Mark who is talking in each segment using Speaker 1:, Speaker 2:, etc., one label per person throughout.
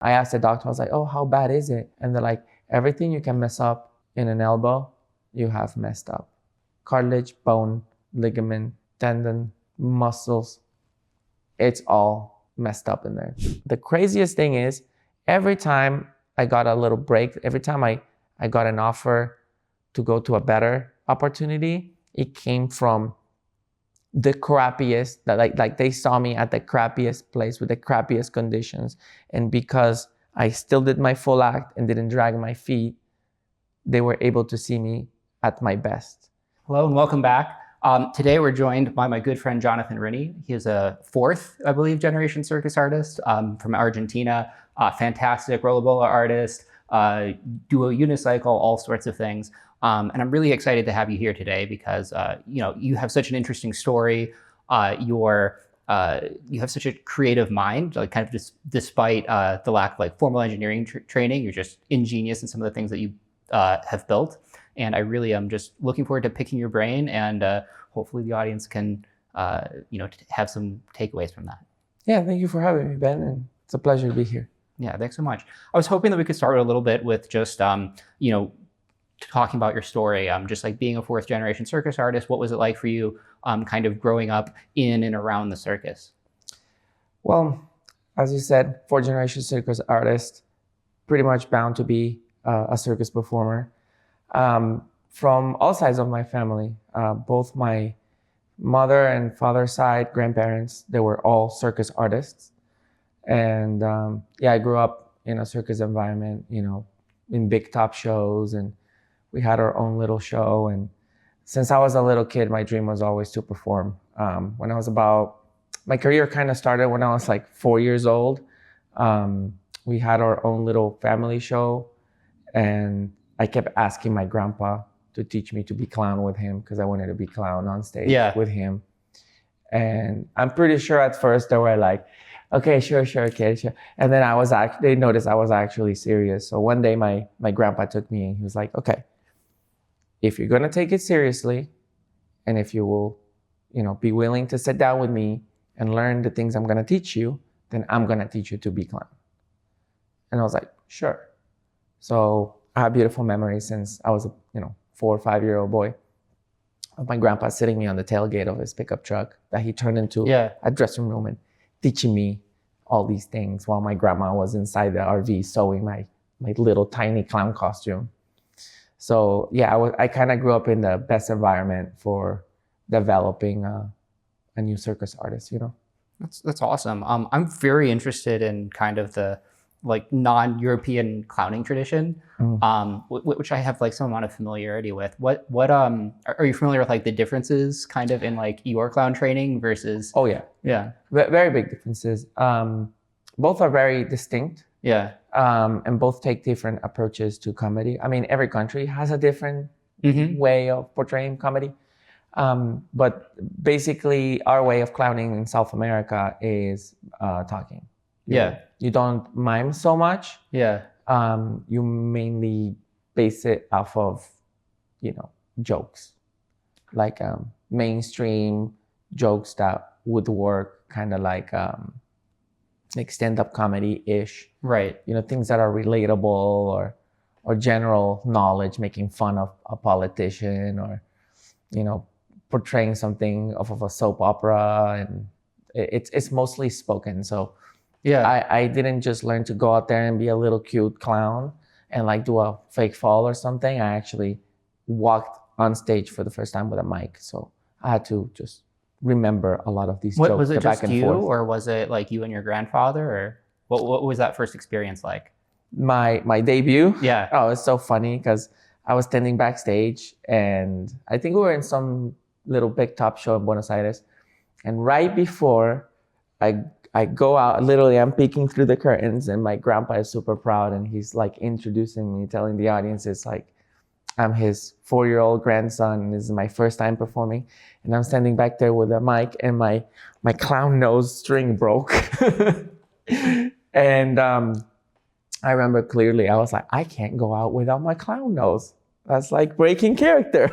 Speaker 1: I asked the doctor, I was like, oh, how bad is it? And they're like, everything you can mess up in an elbow, you have messed up. Cartilage, bone, ligament, tendon, muscles, it's all messed up in there. The craziest thing is, every time I got a little break, every time I got an offer to go to a better opportunity, it came from the crappiest, like they saw me at the crappiest place with the crappiest conditions. And because I still did my full act and didn't drag my feet, they were able to see me at my best.
Speaker 2: Hello and welcome back. Today we're joined by my good friend Jonathan Rinny. He is a fourth, I believe, generation circus artist from Argentina. Fantastic Rolla Bolla artist, duo unicycle, all sorts of things. And I'm really excited to have you here today because you have such an interesting story. You have such a creative mind, like kind of just despite the lack of like formal engineering training. You're just ingenious in some of the things that you have built. And I really am just looking forward to picking your brain, and hopefully the audience can have some takeaways from that.
Speaker 1: Yeah, thank you for having me, Ben, and it's a pleasure to be here.
Speaker 2: Yeah, thanks so much. I was hoping that we could start a little bit with just talking about your story, just like being a fourth generation circus artist. What was it like for you kind of growing up in and around the circus?
Speaker 1: Well, as you said, fourth generation circus artist, pretty much bound to be a circus performer. From all sides of my family, both my mother and father's side, grandparents, they were all circus artists. And I grew up in a circus environment, in big top shows, and we had our own little show. And since I was a little kid, my dream was always to perform. When I was my career kind of started when I was like 4 years old. We had our own little family show, and I kept asking my grandpa to teach me to be clown with him because I wanted to be clown on stage with him. And I'm pretty sure at first they were like, okay, sure, okay, sure. And then they noticed I was actually serious. So one day my grandpa took me and he was like, okay, if you're gonna take it seriously, and if you will, be willing to sit down with me and learn the things I'm gonna teach you, then I'm gonna teach you to be clown. And I was like, sure. So I have beautiful memories since I was a 4 or 5 year old boy of my grandpa sitting me on the tailgate of his pickup truck that he turned into a dressing room and teaching me all these things while my grandma was inside the RV sewing my little tiny clown costume. So I kind of grew up in the best environment for developing a new circus artist.
Speaker 2: That's awesome. I'm very interested in kind of the like non-European clowning tradition, which I have like some amount of familiarity with. What are you familiar with, like the differences kind of in like your clown training versus?
Speaker 1: Oh yeah. Very big differences. Both are very distinct.
Speaker 2: Yeah.
Speaker 1: And both take different approaches to comedy. I mean, every country has a different way of portraying comedy. But basically our way of clowning in South America is talking. You don't mime so much. You mainly base it off of, jokes, like mainstream jokes that would work, kind of like stand-up comedy-ish.
Speaker 2: Right.
Speaker 1: Things that are relatable or general knowledge, making fun of a politician, or, portraying something off of a soap opera, and it's mostly spoken. So. I didn't just learn to go out there and be a little cute clown and like do a fake fall or something. I actually walked on stage for the first time with a mic. So I had to just remember a lot of these jokes.
Speaker 2: Was it
Speaker 1: back
Speaker 2: just
Speaker 1: and
Speaker 2: you,
Speaker 1: forth.
Speaker 2: or was it like you and your grandfather, or what was that first experience like?
Speaker 1: My debut?
Speaker 2: Yeah.
Speaker 1: Oh, it's so funny because I was standing backstage and I think we were in some little big top show in Buenos Aires. And right before I go out, literally I'm peeking through the curtains, and my grandpa is super proud, and he's like introducing me, telling the audience it's like I'm his 4-year-old grandson, and this is my first time performing. And I'm standing back there with a mic, and my clown nose string broke. And I remember clearly, I was like, I can't go out without my clown nose. That's like breaking character.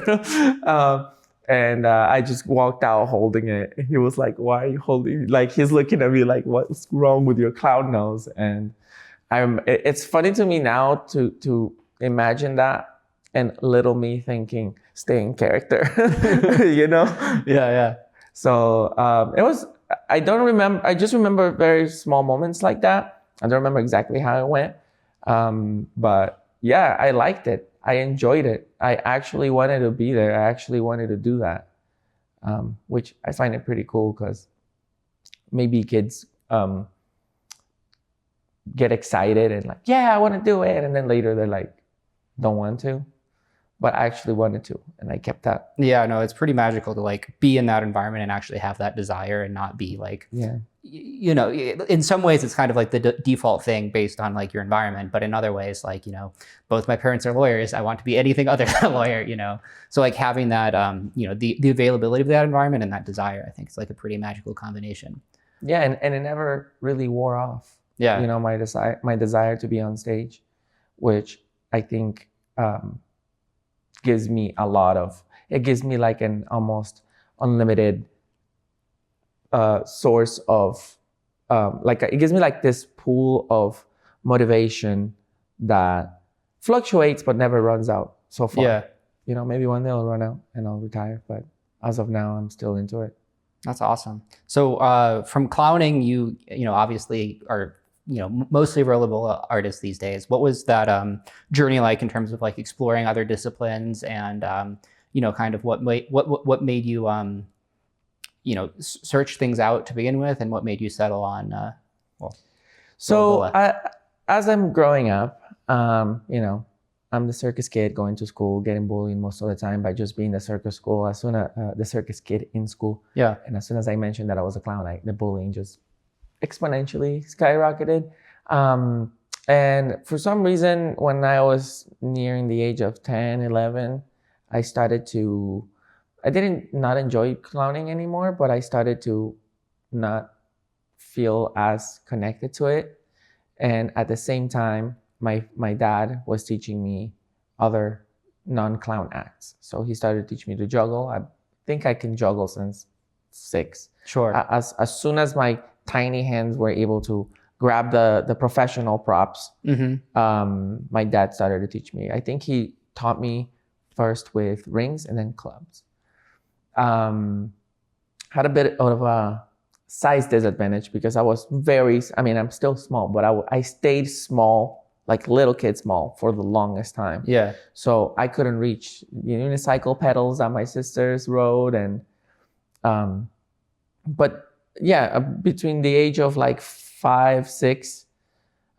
Speaker 1: And I just walked out holding it. He was like, why are you holding it? Like, he's looking at me like, what's wrong with your clown nose? And It's funny to me now to imagine that and little me thinking stay in character, you know.
Speaker 2: Yeah.
Speaker 1: So it was. I don't remember. I just remember very small moments like that. I don't remember exactly how it went, but yeah, I liked it. I enjoyed it. I actually wanted to be there. I actually wanted to do that, which I find it pretty cool because maybe kids get excited and like, yeah, I want to do it, and then later they're like, don't want to. But I actually wanted to, and I kept that.
Speaker 2: Yeah, no, it's pretty magical to like be in that environment and actually have that desire and not be like, you know, in some ways it's kind of like the default thing based on like your environment, but in other ways, like, you know, both my parents are lawyers. I want to be anything other than a lawyer, you know? So like having that, you know, the availability of that environment and that desire, I think it's like a pretty magical combination.
Speaker 1: Yeah, and it never really wore off.
Speaker 2: Yeah.
Speaker 1: You know, my desire to be on stage, which I think gives me it gives me like an almost unlimited source of like it gives me like this pool of motivation that fluctuates but never runs out so far.
Speaker 2: Yeah.
Speaker 1: You know, maybe one day it'll run out and I'll retire, but as of now I'm still into it.
Speaker 2: That's awesome. So from clowning, you know, obviously are, you know, mostly Rolla Bolla artists these days. What was that journey like in terms of like exploring other disciplines and, you know, kind of what made you, you know, search things out to begin with, and what made you settle on,
Speaker 1: So
Speaker 2: Rolla
Speaker 1: as I'm growing up, you know, I'm the circus kid going to school, getting bullied most of the time by just being the circus school. The circus kid in school.
Speaker 2: Yeah.
Speaker 1: And as soon as I mentioned that I was a clown, the bullying just exponentially skyrocketed. And for some reason, when I was nearing the age of 10, 11, I didn't not enjoy clowning anymore, but I started to not feel as connected to it. And at the same time, my dad was teaching me other non-clown acts. So he started teaching me to juggle. I think I can juggle since 6.
Speaker 2: Sure.
Speaker 1: As soon as my tiny hands were able to grab the professional props, my dad started to teach me. I think he taught me first with rings and then clubs. Had a bit of a size disadvantage because I'm still small, but I stayed small, like little kid small, for the longest time.
Speaker 2: Yeah.
Speaker 1: So I couldn't reach the unicycle pedals that my sisters rode, and but yeah, between the age of like 5, 6,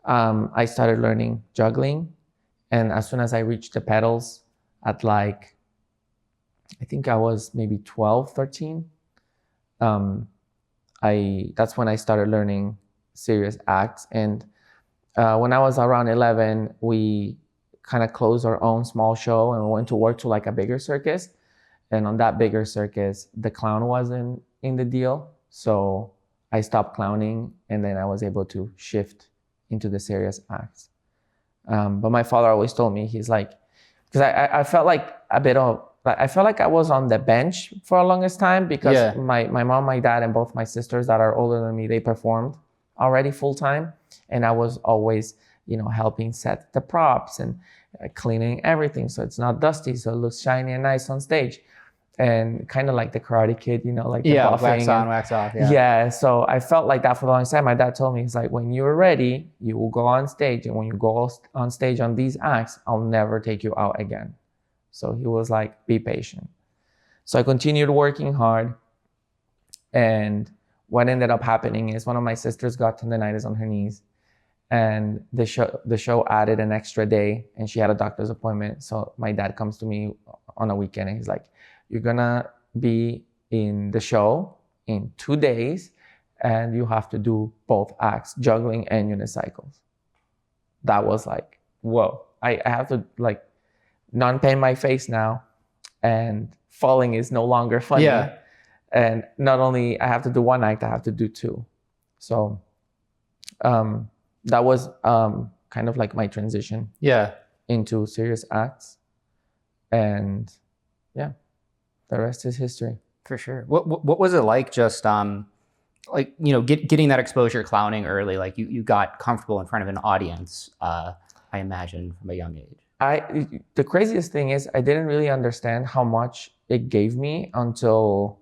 Speaker 1: I started learning juggling, and as soon as I reached the pedals at like, I think I was maybe 12, 13, that's when I started learning serious acts. And when I was around 11, we kind of closed our own small show and we went to work to like a bigger circus. And on that bigger circus, the clown wasn't in the deal. So I stopped clowning, and then I was able to shift into the serious acts. But my father always told me, he's like, because I felt like I felt like I was on the bench for the longest time because my mom, my dad, and both my sisters that are older than me, they performed already full time. And I was always, helping set the props and cleaning everything so it's not dusty, so it looks shiny and nice on stage. And kind of like the Karate Kid, like the buffing.
Speaker 2: Wax on, wax off.
Speaker 1: Yeah, so I felt like that for the longest time. My dad told me, he's like, when you're ready, you will go on stage. And when you go on stage on these acts, I'll never take you out again. So he was like, be patient. So I continued working hard. And what ended up happening is one of my sisters got tendonitis on her knees. And the show added an extra day, and she had a doctor's appointment. So my dad comes to me on a weekend and he's like, you're gonna be in the show in 2 days, and you have to do both acts, juggling and unicycles. That was like, whoa, I have to like non-paint my face now, and falling is no longer funny.
Speaker 2: Yeah.
Speaker 1: And not only I have to do one act, I have to do 2. So that was kind of like my transition into serious acts. And yeah, the rest is history.
Speaker 2: For sure. What was it like just, like, getting that exposure clowning early, like you got comfortable in front of an audience, I imagine from a young age.
Speaker 1: The craziest thing is I didn't really understand how much it gave me until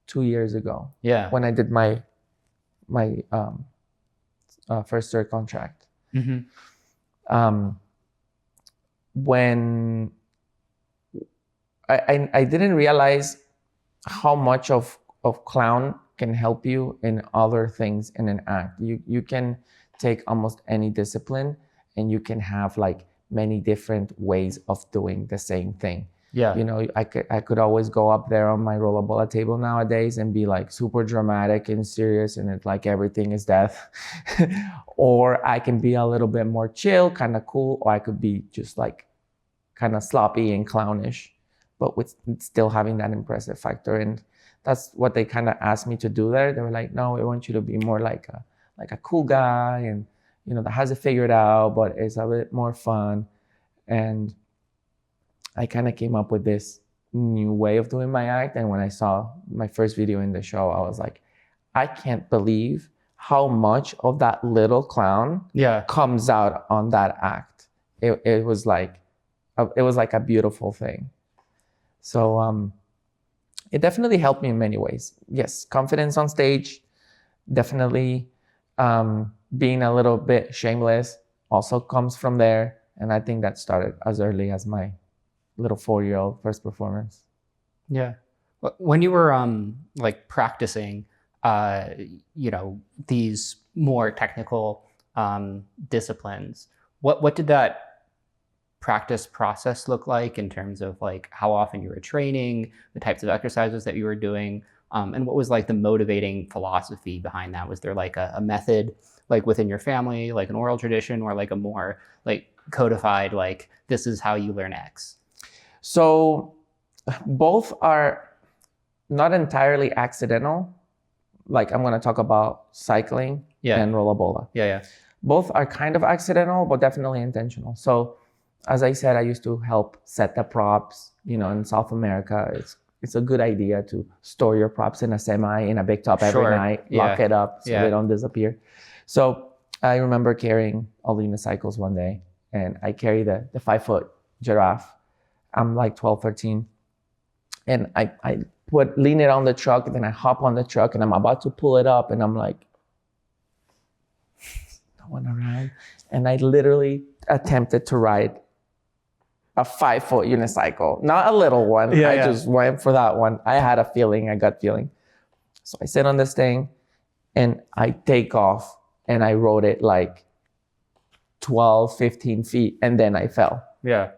Speaker 1: 2 years ago.
Speaker 2: Yeah.
Speaker 1: When I did my first third contract.
Speaker 2: Mm-hmm.
Speaker 1: When I didn't realize how much of clown can help you in other things in an act. You can take almost any discipline and you can have like many different ways of doing the same thing.
Speaker 2: Yeah.
Speaker 1: I could always go up there on my Rolla Bolla table nowadays and be like super dramatic and serious and it's like everything is death. Or I can be a little bit more chill, kind of cool, or I could be just like kind of sloppy and clownish, but with still having that impressive factor. And that's what they kind of asked me to do there. They were like, no, we want you to be more like a cool guy and that has it figured out, but it's a bit more fun. And I kind of came up with this new way of doing my act. And when I saw my first video in the show, I was like, I can't believe how much of that little clown comes out on that act. It was like a beautiful thing. So it definitely helped me in many ways. Yes, confidence on stage, definitely being a little bit shameless also comes from there. And I think that started as early as my little 4-year-old first performance.
Speaker 2: Yeah. When you were like practicing, these more technical disciplines, what did that practice process look like in terms of like how often you were training, the types of exercises that you were doing, and what was like the motivating philosophy behind that? Was there like a method like within your family, like an oral tradition, or like a more like codified, like this is how you learn X?
Speaker 1: So both are not entirely accidental. Like I'm going to talk about cycling and Rolla Bolla.
Speaker 2: Yeah.
Speaker 1: Both are kind of accidental, but definitely intentional. So as I said, I used to help set the props. In South America, it's a good idea to store your props in a semi, in a big top every night, lock it up so they don't disappear. So I remember carrying all the unicycles one day, and I carry the 5-foot giraffe. I'm like 12, 13. And I lean it on the truck, and then I hop on the truck, and I'm about to pull it up, and I'm like, no one around. And I literally attempted to ride a 5-foot unicycle, not a little one. I just went for that one. I had a gut feeling. So I sit on this thing and I take off and I rode it like 12, 15 feet and then I fell.
Speaker 2: Yeah.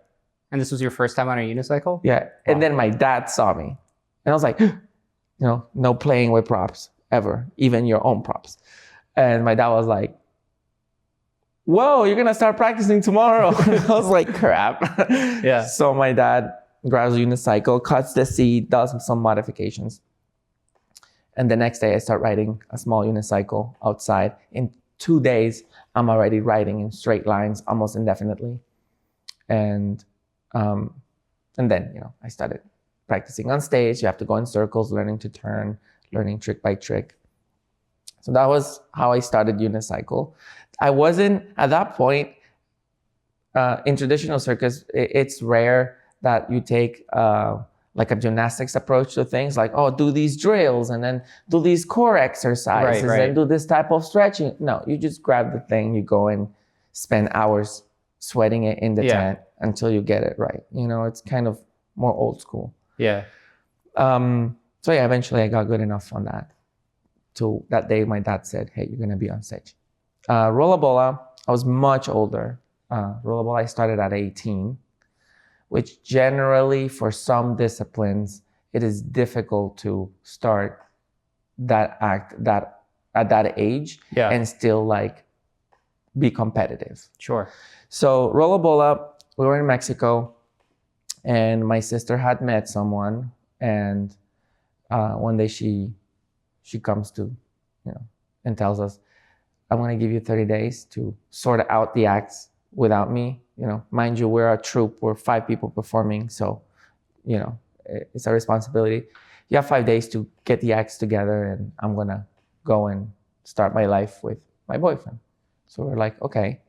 Speaker 2: And this was your first time on a unicycle?
Speaker 1: Yeah. And then my dad saw me and I was like, no playing with props ever, even your own props. And my dad was like, whoa, you're going to start practicing tomorrow. I was like, crap.
Speaker 2: Yeah.
Speaker 1: So my dad grabs a unicycle, cuts the seat, does some modifications. And the next day I start riding a small unicycle outside. In 2 days, I'm already riding in straight lines almost indefinitely. And then, I started practicing on stage. You have to go in circles, learning to turn, learning trick by trick. So that was how I started unicycle. I wasn't, at that point, in traditional circus, it's rare that you take like a gymnastics approach to things, like, oh, do these drills and then do these core exercises and do this type of stretching. No, you just grab the thing, you go and spend hours sweating it in the tent until you get it right. It's kind of more old school.
Speaker 2: Yeah.
Speaker 1: So eventually I got good enough on that. Till that day, my dad said, hey, you're going to be on stage. Rolla Bolla, I was much older. Rolla Bolla, I started at 18, which generally for some disciplines, it is difficult to start that act at that age and still like be competitive.
Speaker 2: Sure. So
Speaker 1: Rolla Bolla, we were in Mexico and my sister had met someone, and one day she comes to, and tells us, I'm going to give you 30 days to sort out the acts without me. Mind you, we're a troupe, we're 5 people performing. So, it's a responsibility. You have 5 days to get the acts together and I'm going to go and start my life with my boyfriend. So we're like, okay.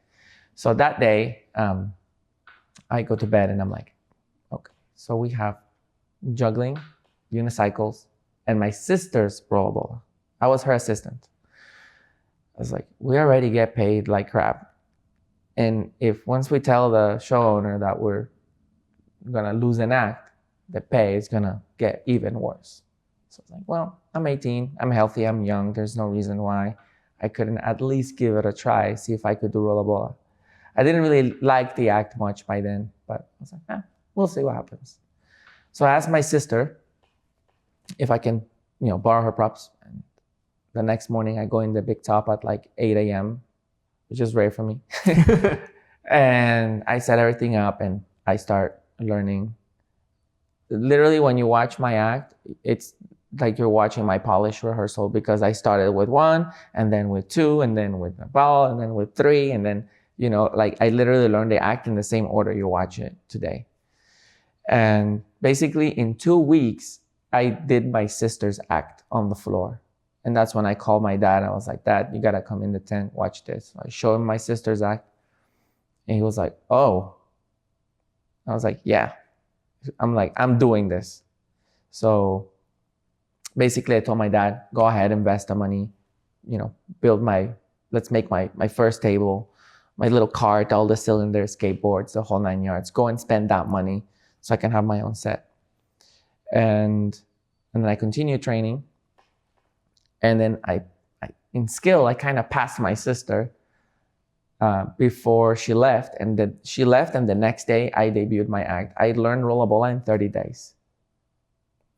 Speaker 1: So that day, I go to bed and I'm like, okay. So we have juggling, unicycles, and my sister's Rolla Bolla. I was her assistant. I was like, we already get paid like crap. And if once we tell the show owner that we're gonna lose an act, the pay is gonna get even worse. So I was like, well, I'm 18, I'm healthy, I'm young. There's no reason why I couldn't at least give it a try, see if I could do Rolla Bolla. I didn't really like the act much by then, but I was like, we'll see what happens. So I asked my sister if I can, borrow her props. And the next morning I go in the big top at like 8 a.m., which is rare for me. And I set everything up and I start learning. Literally, when you watch my act, it's like you're watching my polish rehearsal, because I started with 1 and then with 2 and then with a ball and then with 3 and then, like I literally learned the act in the same order you watch it today. And basically in 2 weeks, I did my sister's act on the floor. And that's when I called my dad. I was like, Dad, you gotta come in the tent, watch this. I showed him my sister's act. And he was like, oh. I was like, yeah. I'm like, I'm doing this. So basically I told my dad, go ahead, invest the money, let's make my first table, my little cart, all the cylinders, skateboards, the whole 9 yards. Go and spend that money so I can have my own set. And then I continued training. And then I in skill, I kind of passed my sister before she left. And the next day I debuted my act. I learned Rolla Bolla in 30 days.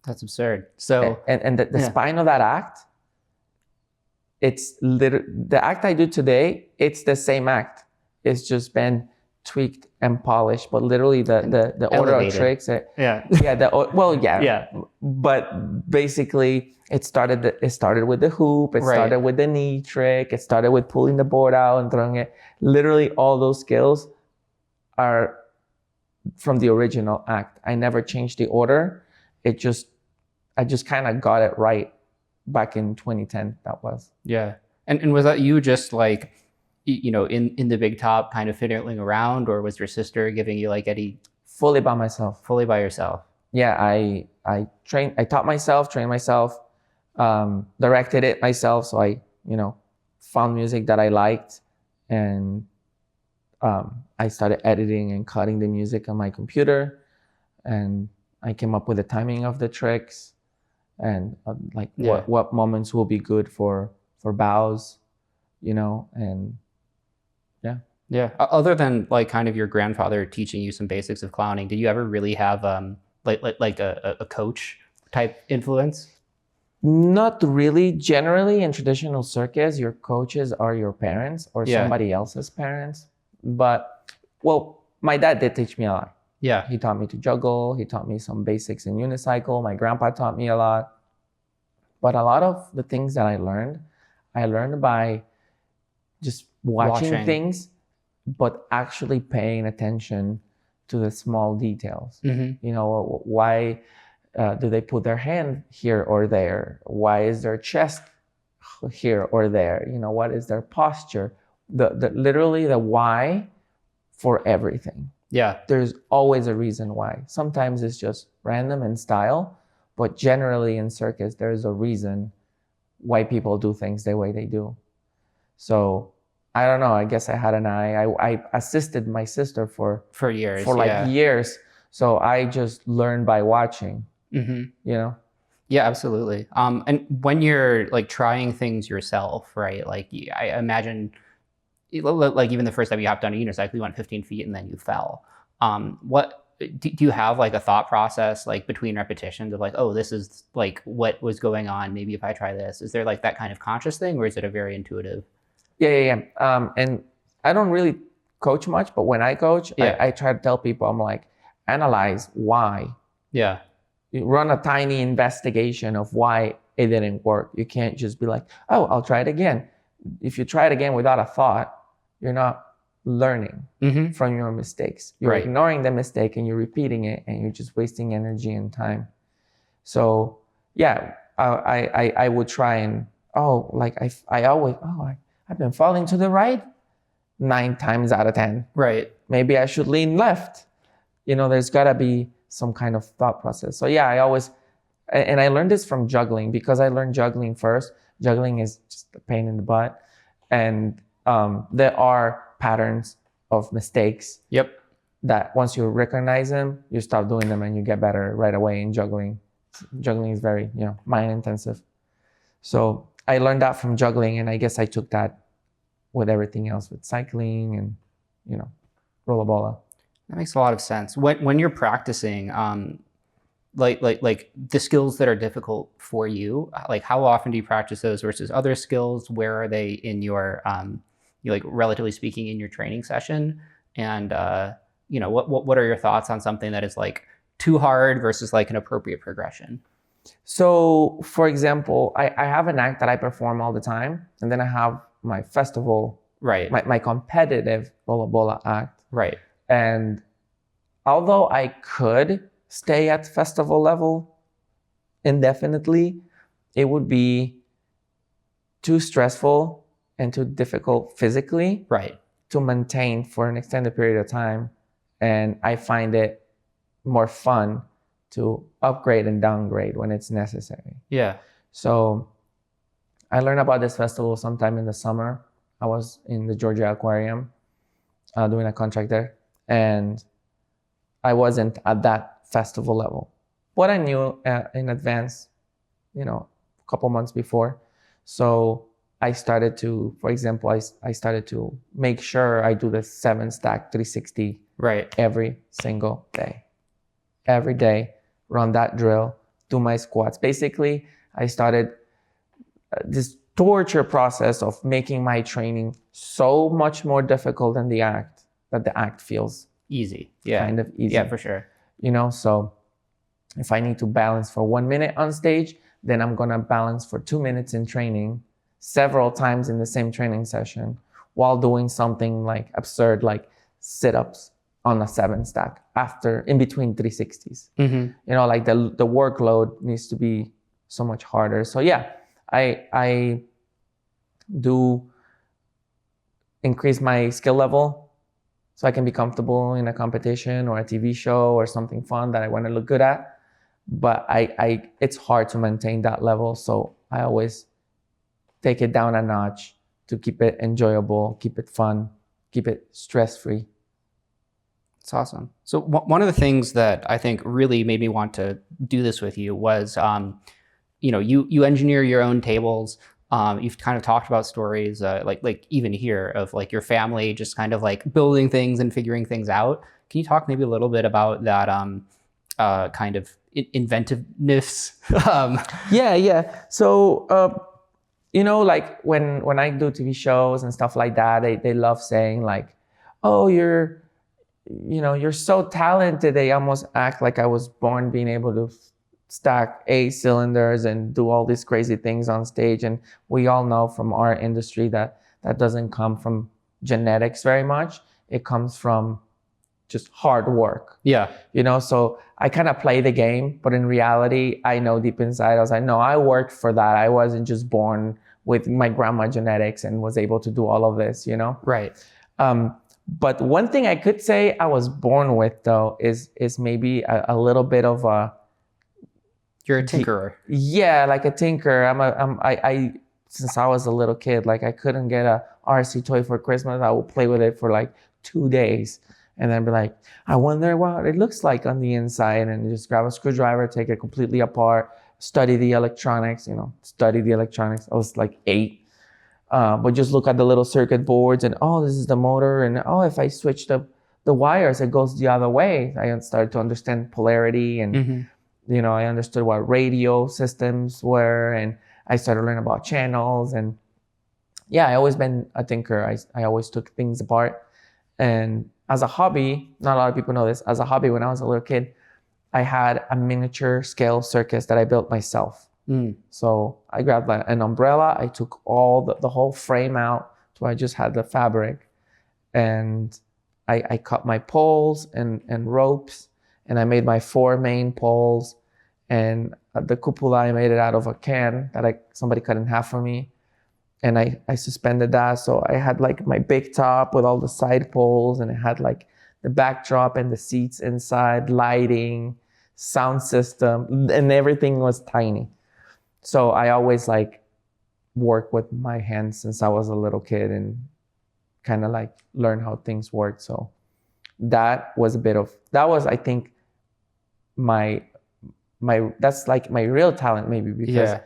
Speaker 2: That's absurd. So
Speaker 1: and the spine of that act, it's the act I do today, it's the same act. It's just been tweaked and polished, but literally the order of tricks. But basically it started with the hoop, it started with the knee trick, it started with pulling the board out and throwing it. Literally all those skills are from the original act. I never changed the order. I just kind of got it right back in 2010. That was.
Speaker 2: Yeah. And was that you just like, in the big top kind of fiddling around, or was your sister giving you like any?
Speaker 1: Fully by myself.
Speaker 2: Fully by yourself.
Speaker 1: Yeah. I taught myself, trained myself, directed it myself. So I, found music that I liked, and I started editing and cutting the music on my computer, and I came up with the timing of the tricks and what moments will be good for bows, and yeah.
Speaker 2: Yeah. Other than like kind of your grandfather teaching you some basics of clowning, did you ever really have like a coach type influence?
Speaker 1: Not really. Generally in traditional circus, your coaches are your parents or somebody else's parents. But my dad did teach me a lot.
Speaker 2: Yeah.
Speaker 1: He taught me to juggle. He taught me some basics in unicycle. My grandpa taught me a lot. But a lot of the things that I learned by just watching things, but actually paying attention to the small details.
Speaker 2: Mm-hmm.
Speaker 1: Why do they put their hand here or there? Why is their chest here or there? What is their posture? Literally the why for everything.
Speaker 2: Yeah.
Speaker 1: There's always a reason why. Sometimes it's just random in style, but generally in circus, there's a reason why people do things the way they do. So I don't know. I guess I had an eye. I assisted my sister for
Speaker 2: years.
Speaker 1: Years. So I just learned by watching.
Speaker 2: Mm-hmm. Yeah, absolutely. And when you're like trying things yourself, right? Like I imagine, like even the first time you hopped on a unicycle, you went 15 feet and then you fell. What do you have like a thought process like between repetitions of like, oh, this is like what was going on? Maybe if I try this, is there like that kind of conscious thing, or is it a very intuitive?
Speaker 1: Yeah. And I don't really coach much, but when I coach, I try to tell people, I'm like, analyze why.
Speaker 2: Yeah.
Speaker 1: You run a tiny investigation of why it didn't work. You can't just be like, oh, I'll try it again. If you try it again without a thought, you're not learning from your mistakes. You're ignoring the mistake and you're repeating it, and you're just wasting energy and time. So yeah, I would try and oh, like I always, I've been falling to the right 9 times out of 10.
Speaker 2: Right.
Speaker 1: Maybe I should lean left. There's got to be some kind of thought process. So yeah, I always, and I learned this from juggling, because I learned juggling first. Juggling is just a pain in the butt. And there are patterns of mistakes.
Speaker 2: Yep.
Speaker 1: That once you recognize them, you start doing them and you get better right away in juggling. Juggling is very, mind intensive. So I learned that from juggling, and I guess I took that with everything else, with cycling and, Rolla Bolla.
Speaker 2: That makes a lot of sense. When you're practicing, like the skills that are difficult for you, like how often do you practice those versus other skills? Where are they in your, like relatively speaking, in your training session? And what are your thoughts on something that is like too hard versus like an appropriate progression?
Speaker 1: So, for example, I have an act that I perform all the time, and then I have my festival,
Speaker 2: right?
Speaker 1: My competitive Rolla Bolla act,
Speaker 2: right?
Speaker 1: And although I could stay at festival level indefinitely, it would be too stressful and too difficult physically,
Speaker 2: right,
Speaker 1: to maintain for an extended period of time. And I find it more fun to upgrade and downgrade when it's necessary.
Speaker 2: Yeah.
Speaker 1: So I learned about this festival sometime in the summer. I was in the Georgia Aquarium doing a contract there, and I wasn't at that festival level. But I knew in advance, a couple months before. So I started to, for example, I started to make sure I do the 7-stack 360
Speaker 2: right
Speaker 1: every single day. Every day, run that drill, do my squats. Basically, I started this torture process of making my training so much more difficult than the act, that the act feels
Speaker 2: easy. Yeah.
Speaker 1: Kind of easy.
Speaker 2: Yeah, for sure.
Speaker 1: So if I need to balance for 1 minute on stage, then I'm going to balance for 2 minutes in training several times in the same training session, while doing something like absurd, like sit-ups on a 7-stack in between 360s.
Speaker 2: Mm-hmm.
Speaker 1: Like the workload needs to be so much harder. So yeah, I do increase my skill level so I can be comfortable in a competition or a TV show or something fun that I want to look good at. But it's hard to maintain that level. So I always take it down a notch to keep it enjoyable, keep it fun, keep it stress-free.
Speaker 2: It's awesome. So one of the things that I think really made me want to do this with you was, you engineer your own tables. You've kind of talked about stories, like even here, of like your family just kind of like building things and figuring things out. Can you talk maybe a little bit about that kind of inventiveness?
Speaker 1: Yeah. So, like when I do TV shows and stuff like that, they love saying like, oh, you're so talented. They almost act like I was born being able to stack 8 cylinders and do all these crazy things on stage. And we all know from our industry that doesn't come from genetics very much. It comes from just hard work.
Speaker 2: Yeah.
Speaker 1: So I kind of play the game, but in reality, I know deep inside, I was like, no, I worked for that. I wasn't just born with my grandma genetics and was able to do all of this,
Speaker 2: Right.
Speaker 1: But one thing I could say I was born with, though, is maybe a little bit of a...
Speaker 2: You're a tinkerer.
Speaker 1: Yeah, like a tinker. I since I was a little kid, like I couldn't get a RC toy for Christmas. I would play with it for like 2 days and then be like, I wonder what it looks like on the inside, and just grab a screwdriver, take it completely apart, study the electronics, I was like 8. But just look at the little circuit boards and, oh, this is the motor. And, oh, if I switch the wires, it goes the other way. I started to understand polarity and,
Speaker 2: mm-hmm.
Speaker 1: I understood what radio systems were, and I started learning about channels. And yeah, I always been a tinker. I always took things apart. And as a hobby, not a lot of people know this, as a hobby, when I was a little kid, I had a miniature scale circus that I built myself. So I grabbed an umbrella. I took all the whole frame out, so I just had the fabric, and I cut my poles and ropes, and I made my 4 main poles, and the cupola, I made it out of a can that somebody cut in half for me. And I suspended that. So I had like my big top with all the side poles, and it had like the backdrop and the seats inside, lighting, sound system, and everything was tiny. So I always like work with my hands since I was a little kid and kind of like learn how things work. So that was I think my that's like my real talent, maybe, because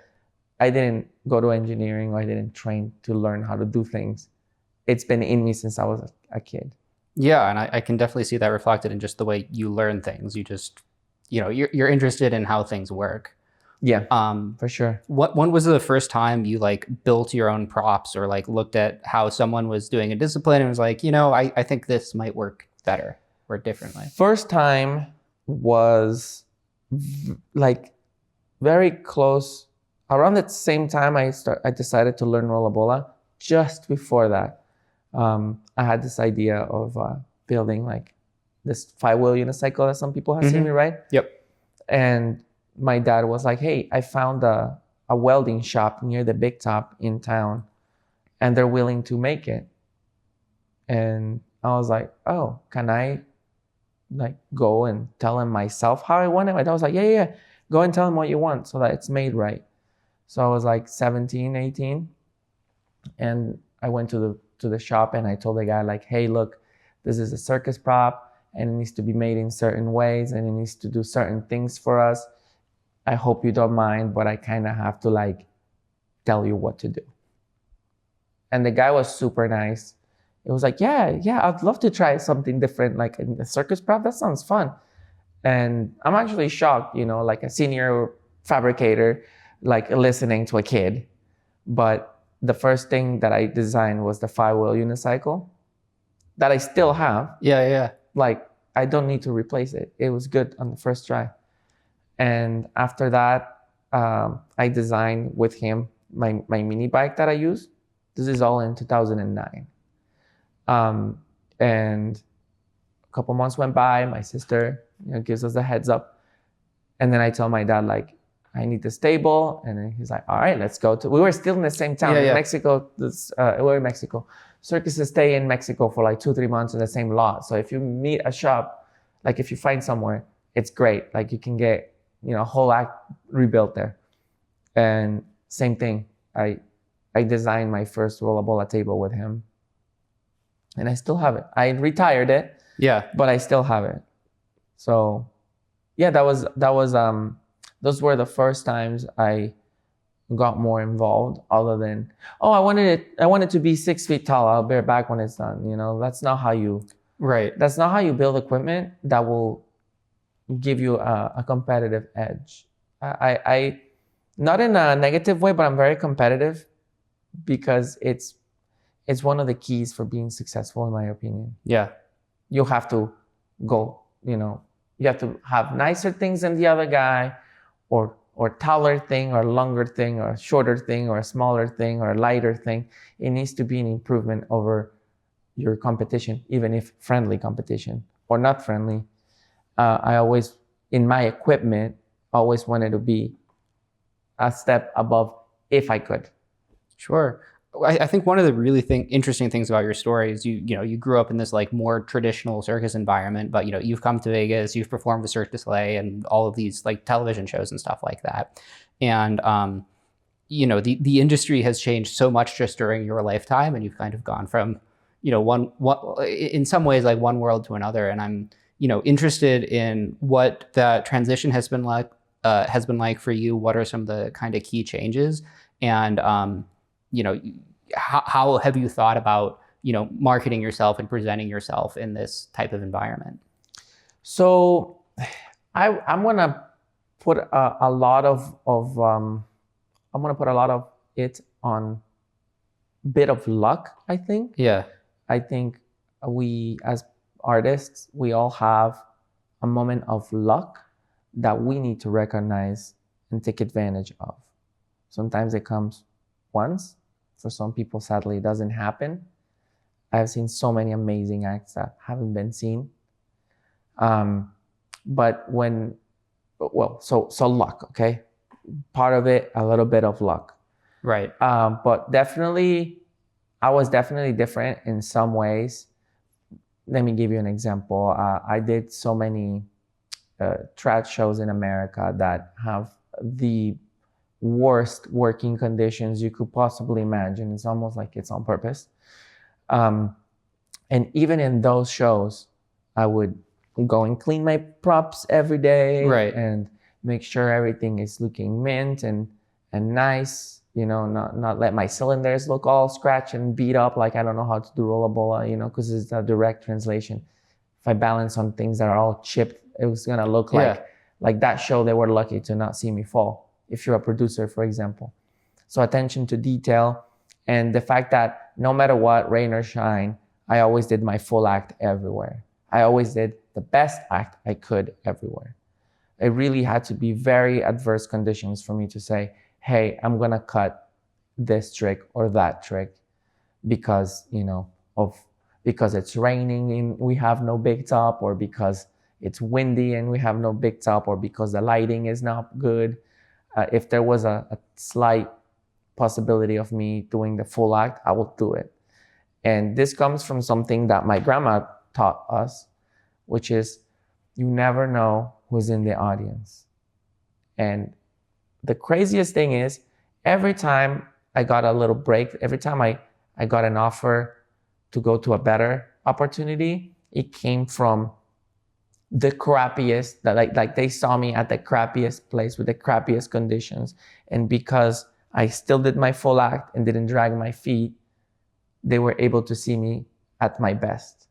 Speaker 1: I didn't go to engineering, or I didn't train to learn how to do things. It's been in me since I was a kid.
Speaker 2: Yeah, and I can definitely see that reflected in just the way you learn things. You just, you're interested in how things work.
Speaker 1: Yeah, for sure.
Speaker 2: When was the first time you like built your own props, or like looked at how someone was doing a discipline and was like, I think this might work better or differently?
Speaker 1: First time was like very close. Around the same time I decided to learn Rolla Bolla. Just before that, I had this idea of building like this 5-wheel unicycle that some people have seen me ride.
Speaker 2: Yep.
Speaker 1: And my dad was like, hey, I found a welding shop near the Big Top in town, and they're willing to make it. And I was like, oh, can I like go and tell him myself how I want it? My dad was like, yeah, go and tell him what you want so that it's made right. So I was like 17, 18, and I went to the shop, and I told the guy like, hey, look, this is a circus prop, and it needs to be made in certain ways, and it needs to do certain things for us. I hope you don't mind, but I kind of have to like tell you what to do. And the guy was super nice. It was like, yeah, I'd love to try something different, like a circus prop. That sounds fun. And I'm actually shocked, like a senior fabricator, like listening to a kid. But the first thing that I designed was the 5-wheel unicycle that I still have.
Speaker 2: Yeah.
Speaker 1: Like, I don't need to replace it. It was good on the first try. And after that, I designed with him my mini bike that I use. This is all in 2009. And a couple months went by. My sister gives us a heads up. And then I tell my dad, like, I need the stable. And then he's like, all right, let's go we were still in the same town in Mexico. We're in Mexico. Circuses stay in Mexico for like 2-3 months in the same lot. So if you meet a shop, like if you find somewhere, it's great. Like you can get, a whole act rebuilt there. And same thing. I designed my first Rolla Bolla table with him. And I still have it. I retired it.
Speaker 2: Yeah.
Speaker 1: But I still have it. So yeah, those were the first times I got more involved, other than, I wanted to be 6 feet tall. I'll be back when it's done. That's not how you build equipment that will give you a competitive edge. I not in a negative way, but I'm very competitive because it's one of the keys for being successful, in my opinion.
Speaker 2: Yeah.
Speaker 1: You have to go, you have to have nicer things than the other guy, or taller thing, or longer thing, or shorter thing, or a smaller thing, or a lighter thing. It needs to be an improvement over your competition, even if friendly competition or not friendly. I always, in my equipment, always wanted to be a step above if I could.
Speaker 2: Sure. I think one of the really interesting things about your story is you grew up in this like more traditional circus environment, but you've come to Vegas, you've performed with Cirque du Soleil and all of these like television shows and stuff like that. And the industry has changed so much just during your lifetime, and you've kind of gone from one in some ways like one world to another. And I'm interested in what that transition has been like for you. What are some of the kind of key changes, and how have you thought about marketing yourself and presenting yourself in this type of environment?
Speaker 1: So I'm gonna put a lot of it on bit of luck, I think.
Speaker 2: Yeah.
Speaker 1: I think we as artists, we all have a moment of luck that we need to recognize and take advantage of. Sometimes it comes once. For some people, sadly, it doesn't happen. I've seen so many amazing acts that haven't been seen. But when well, so luck, okay? Part of it, a little bit of luck.
Speaker 2: Right.
Speaker 1: But definitely, I was definitely different in some ways. Let me give you an example. I did so many trad shows in America that have the worst working conditions you could possibly imagine. It's almost like it's on purpose. And even in those shows, I would go and clean my props every day,
Speaker 2: Right.
Speaker 1: and make sure everything is looking mint and nice. Not let my cylinders look all scratched and beat up like I don't know how to do Rolla Bolla, because it's a direct translation. If I balance on things that are all chipped, it was gonna look like that show. They were lucky to not see me fall. If you're a producer, for example. So attention to detail, and the fact that no matter what, rain or shine, I always did my full act everywhere. I always did the best act I could everywhere. It really had to be very adverse conditions for me to say, hey, I'm gonna cut this trick or that trick because, because it's raining and we have no big top, or because it's windy and we have no big top, or because the lighting is not good. If there was a slight possibility of me doing the full act, I will do it. And this comes from something that my grandma taught us, which is you never know who's in the audience. And the craziest thing is, every time I got a little break, every time I got an offer to go to a better opportunity, it came from the crappiest, that like they saw me at the crappiest place with the crappiest conditions. And because I still did my full act and didn't drag my feet, they were able to see me at my best.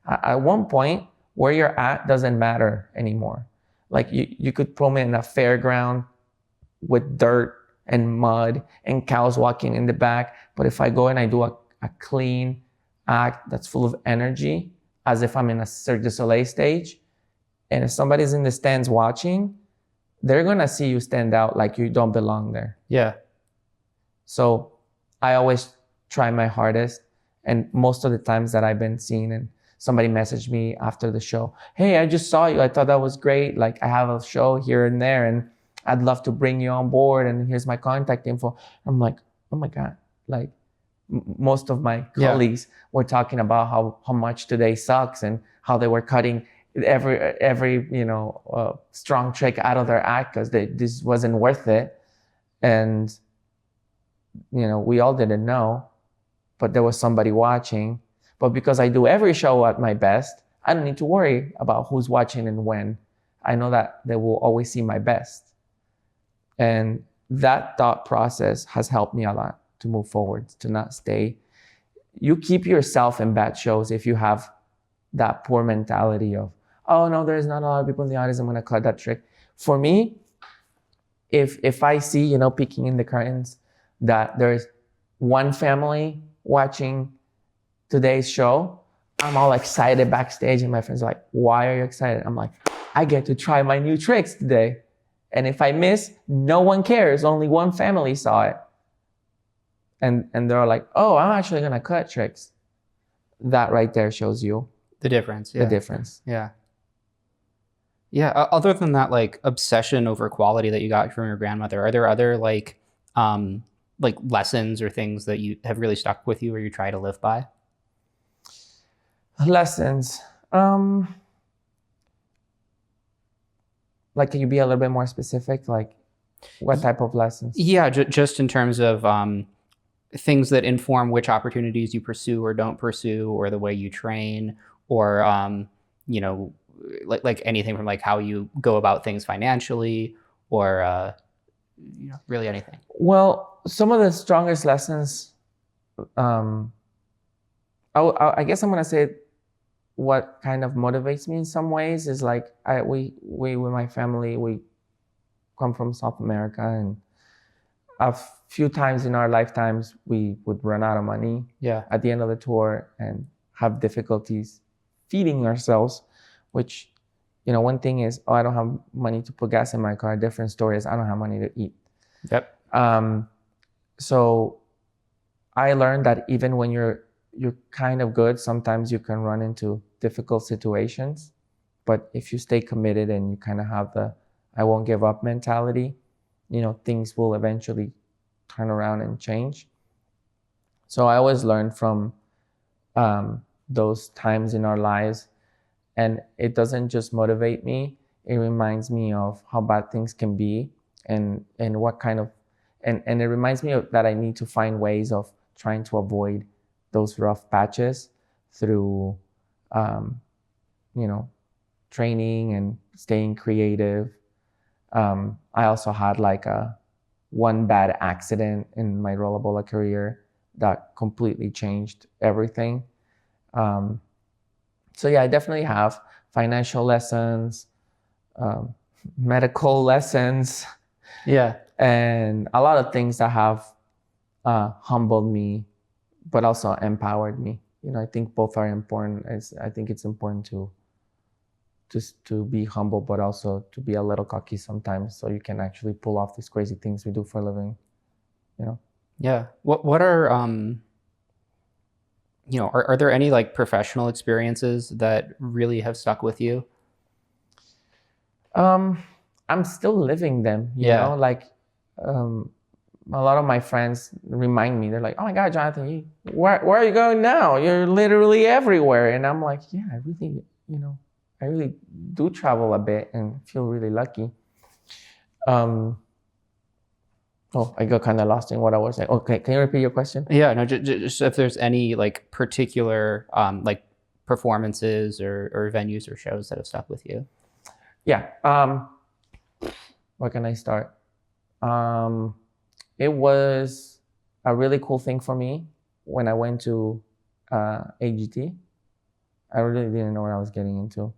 Speaker 1: At one point, where you're at doesn't matter anymore. Like you could throw me in a fairground with dirt and mud and cows walking in the back. But if I go and I do a clean act that's full of energy, as if I'm in a Cirque du Soleil stage, and if somebody's in the stands watching, they're gonna see you stand out like you don't belong there.
Speaker 2: Yeah.
Speaker 1: So I always try my hardest. And most of the times that I've been seen, and somebody messaged me after the show, hey, I just saw you. I thought that was great. Like, I have a show here and there, and I'd love to bring you on board. And here's my contact info. I'm like, oh my God. Like, most of my colleagues were talking about how much today sucks, and how they were cutting every strong trick out of their act because this wasn't worth it. And we all didn't know, but there was somebody watching. But because I do every show at my best, I don't need to worry about who's watching and when. I know that they will always see my best. And that thought process has helped me a lot to move forward, to not stay. You keep yourself in bad shows if you have that poor mentality of, oh no, there's not a lot of people in the audience, I'm gonna cut that trick. For me, if I see, peeking in the curtains, that there's one family watching today's show, I'm all excited backstage, and my friends are like, why are you excited? I'm like, I get to try my new tricks today. And if I miss, no one cares. Only one family saw it. And they're like, oh, I'm actually gonna cut tricks. That right there shows you
Speaker 2: the difference.
Speaker 1: The difference.
Speaker 2: Yeah. Yeah. Other than that, like, obsession over quality that you got from your grandmother, are there other like lessons or things that you have really stuck with you or you try to live by?
Speaker 1: Lessons. Like, can you be a little bit more specific? Like, what type of lessons?
Speaker 2: Yeah, just in terms of things that inform which opportunities you pursue or don't pursue, or the way you train, or like anything from like how you go about things financially, or really anything.
Speaker 1: Well, some of the strongest lessons, I guess I'm gonna say what kind of motivates me in some ways is like, we with my family, we come from South America, and a few times in our lifetimes we would run out of money at the end of the tour and have difficulties feeding ourselves, which, one thing is, oh, I don't have money to put gas in my car. Different story is I don't have money to eat.
Speaker 2: Yep.
Speaker 1: So I learned that even when you're kind of good, sometimes you can run into difficult situations. But if you stay committed and you kind of have I won't give up mentality. Things will eventually turn around and change. So I always learn from those times in our lives, and it doesn't just motivate me. It reminds me of how bad things can be, and what kind of, and it reminds me that I need to find ways of trying to avoid those rough patches through, training and staying creative. I also had like one bad accident in my Rolla Bolla career that completely changed everything. So yeah, I definitely have financial lessons, medical lessons, and a lot of things that have humbled me, but also empowered me. I think both are important. I think it's important to be humble, but also to be a little cocky sometimes, so you can actually pull off these crazy things we do for a living.
Speaker 2: Yeah. What are are there any like professional experiences that really have stuck with you?
Speaker 1: I'm still living them, like a lot of my friends remind me, they're like, oh my God, Jonathan, where are you going now? You're literally everywhere. And I'm like, yeah, I really do travel a bit and feel really lucky. I got kind of lost in what I was saying. Okay, can you repeat your question?
Speaker 2: Yeah, no, just if there's any like particular like performances or venues or shows that have stuck with you.
Speaker 1: Yeah. Where can I start? It was a really cool thing for me when I went to AGT. I really didn't know what I was getting into.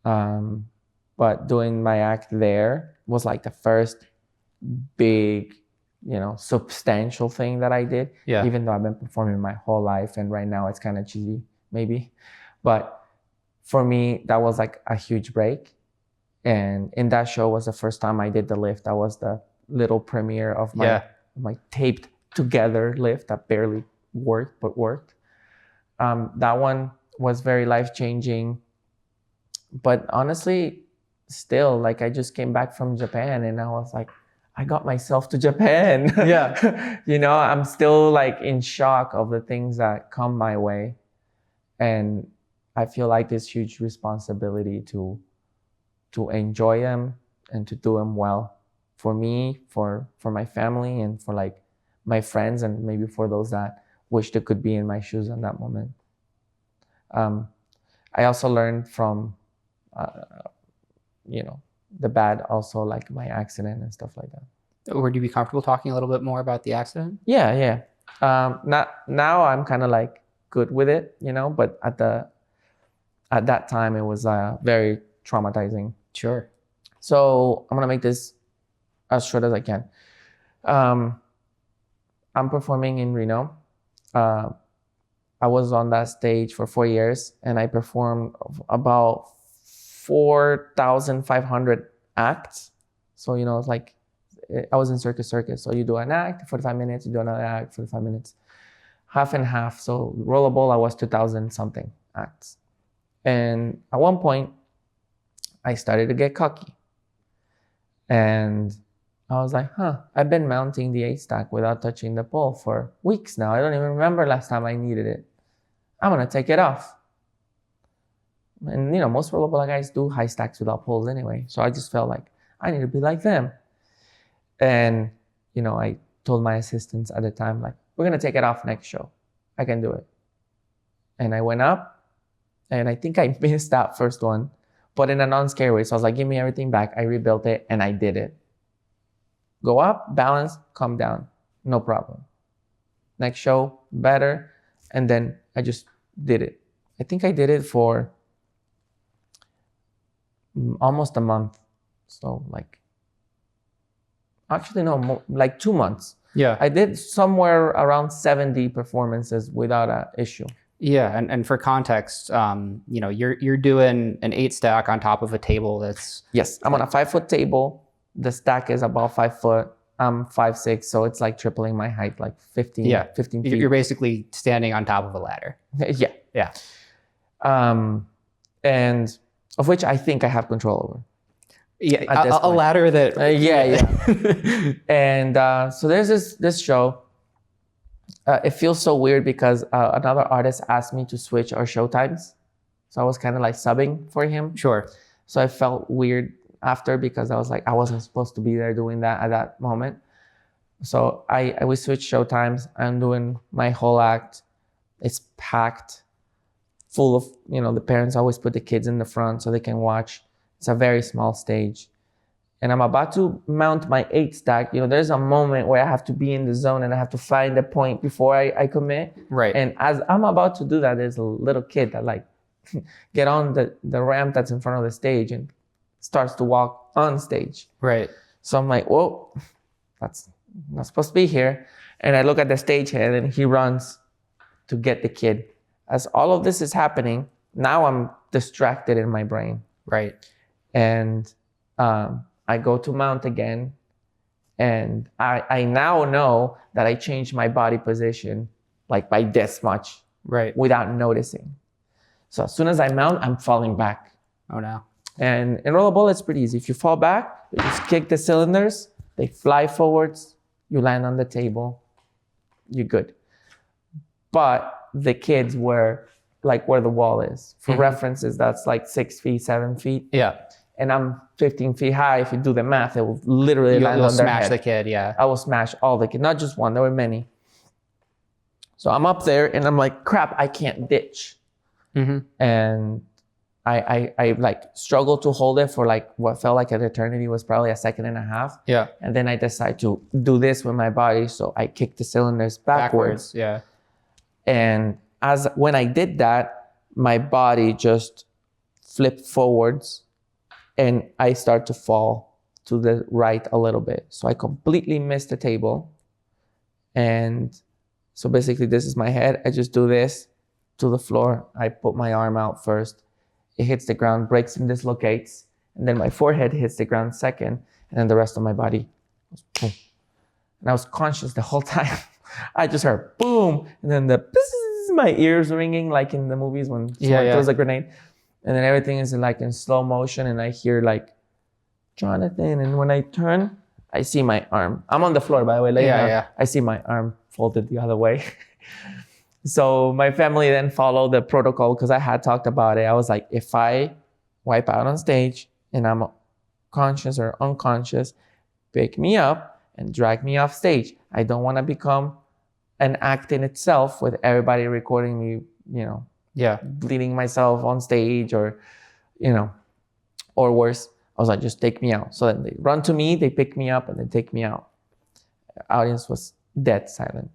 Speaker 1: But doing my act there was like the first big, substantial thing that I did.
Speaker 2: Yeah.
Speaker 1: Even though I've been performing my whole life, and right now it's kind of cheesy, maybe. But for me, that was like a huge break. And in that show was the first time I did the lift. That was the little premiere of my taped together lift that barely worked, but worked. That one was very life-changing. But honestly, still, like, I just came back from Japan and I was like, I got myself to Japan.
Speaker 2: Yeah.
Speaker 1: I'm still like in shock of the things that come my way. And I feel like this huge responsibility to enjoy them and to do them well, for me, for my family, and for like my friends, and maybe for those that wish they could be in my shoes in that moment. I also learned from, the bad, also like my accident and stuff like that.
Speaker 2: Would you be comfortable talking a little bit more about the accident?
Speaker 1: Yeah. Now I'm kind of like good with it, but at that time it was very traumatizing.
Speaker 2: Sure.
Speaker 1: So I'm gonna make this as short as I can. I'm performing in Reno. I was on that stage for 4 years, and I performed about 4,500 acts. So it's like, I was in Circus. So you do an act, 45 minutes, you do another act, 45 minutes, half and half. So Rolla Bolla was 2,000 something acts. And at one point, I started to get cocky. And I was like, I've been mounting the 8-stack without touching the pole for weeks now. I don't even remember last time I needed it. I'm gonna take it off. And most Rolla Bolla guys do high stacks without poles anyway. So I just felt like I need to be like them. And I told my assistants at the time, like, we're gonna take it off next show. I can do it. And I went up, and I think I missed that first one, but in a non-scary way. So I was like, give me everything back. I rebuilt it, and I did it. Go up, balance, come down, no problem. Next show, better. And then I just did it. I think I did it for almost a month. So like, actually no, like 2 months.
Speaker 2: Yeah.
Speaker 1: I did somewhere around 70 performances without an issue.
Speaker 2: Yeah, and for context, you're doing an 8-stack on top of a table that's...
Speaker 1: Yes, I'm on a 5-foot table. The stack is about 5 foot. I'm 5'6", so it's like tripling my height, like 15 feet.
Speaker 2: You're basically standing on top of a ladder.
Speaker 1: Yeah. And of which I think I have control over.
Speaker 2: Yeah,
Speaker 1: at this
Speaker 2: a
Speaker 1: point.
Speaker 2: ladder that.
Speaker 1: Yeah. And so there's this show. It feels so weird because another artist asked me to switch our show times. So I was kind of like subbing for him.
Speaker 2: Sure.
Speaker 1: So I felt weird after because I was like, I wasn't supposed to be there doing that at that moment. So we switched show times. I'm doing my whole act. It's packed, full of, the parents always put the kids in the front so they can watch. It's a very small stage. And I'm about to mount my 8 stack. There's a moment where I have to be in the zone and I have to find the point before I commit.
Speaker 2: Right.
Speaker 1: And as I'm about to do that, there's a little kid that like get on the ramp that's in front of the stage and starts to walk on stage.
Speaker 2: Right.
Speaker 1: So I'm like, whoa, that's not supposed to be here. And I look at the stage-head and he runs to get the kid. As all of this is happening, now I'm distracted in my brain.
Speaker 2: Right.
Speaker 1: And I go to mount again. And I now know that I changed my body position like by this much.
Speaker 2: Right.
Speaker 1: Without noticing. So as soon as I mount, I'm falling back.
Speaker 2: Oh, no.
Speaker 1: And in Rolla Bolla, it's pretty easy. If you fall back, you just kick the cylinders, they fly forwards, you land on the table, you're good. But the kids were like where the wall is. For references, that's like 6 feet, 7 feet.
Speaker 2: Yeah.
Speaker 1: And I'm 15 feet high. If you do the math, it will literally land on their head.
Speaker 2: Smash the kid, yeah.
Speaker 1: I will smash all the kids, not just one, there were many. So I'm up there and I'm like, crap, I can't ditch. And I like struggled to hold it for like what felt like an eternity, was probably a second and a half.
Speaker 2: Yeah.
Speaker 1: And then I decided to do this with my body. So I kicked the cylinders backwards.
Speaker 2: Yeah.
Speaker 1: And when I did that, my body just flipped forwards and I start to fall to the right a little bit. So I completely missed the table. And so basically this is my head. I just do this to the floor. I put my arm out first. It hits the ground, breaks and dislocates. And then my forehead hits the ground second. And then the rest of my body goes boom. And I was conscious the whole time. I just heard boom. And then my ears ringing like in the movies when someone throws a grenade. And then everything is like in slow motion. And I hear like, Jonathan. And when I turn, I see my arm. I'm on the floor, by the way. Laying down. I see my arm folded the other way. So my family then followed the protocol because I had talked about it. I was like, if I wipe out on stage and I'm conscious or unconscious, pick me up and drag me off stage. I don't want to become an act in itself with everybody recording me, bleeding myself on stage or worse. I was like, just take me out. So then they run to me, they pick me up and they take me out. The audience was dead silent.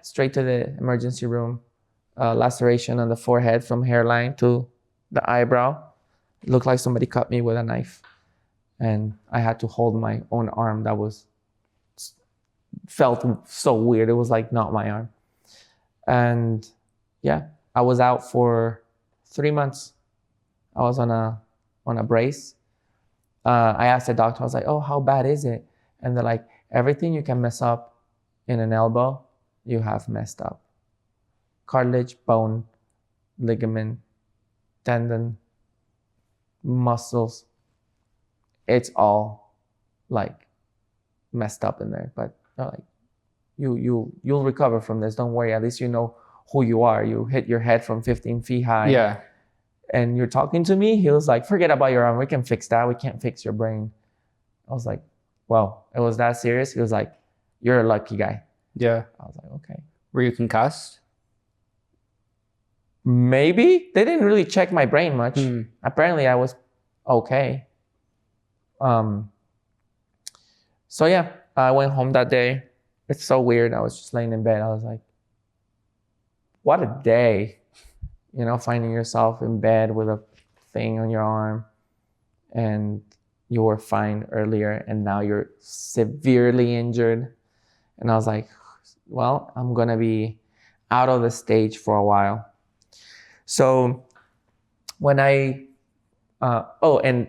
Speaker 1: Straight to the emergency room. Laceration on the forehead from hairline to the eyebrow. It looked like somebody cut me with a knife. And I had to hold my own arm. That felt so weird. It was like not my arm. And I was out for 3 months. I was on a brace. I asked the doctor, I was like, oh, how bad is it? And they're like, everything you can mess up in an elbow, you have messed up. Cartilage, bone, ligament, tendon, muscles. It's all like messed up in there. But like you'll recover from this. Don't worry. At least you know who you are. You hit your head from 15 feet high.
Speaker 2: Yeah.
Speaker 1: And you're talking to me. He was like, forget about your arm. We can fix that. We can't fix your brain. I was like, well, it was that serious? He was like, you're a lucky guy.
Speaker 2: Yeah.
Speaker 1: I was like, okay.
Speaker 2: Were you concussed?
Speaker 1: Maybe. They didn't really check my brain much. Apparently I was okay. I went home that day. It's so weird. I was just laying in bed. I was like, what a day. Finding yourself in bed with a thing on your arm and you were fine earlier and now you're severely injured. And I was like, well, I'm going to be out of the stage for a while. So when and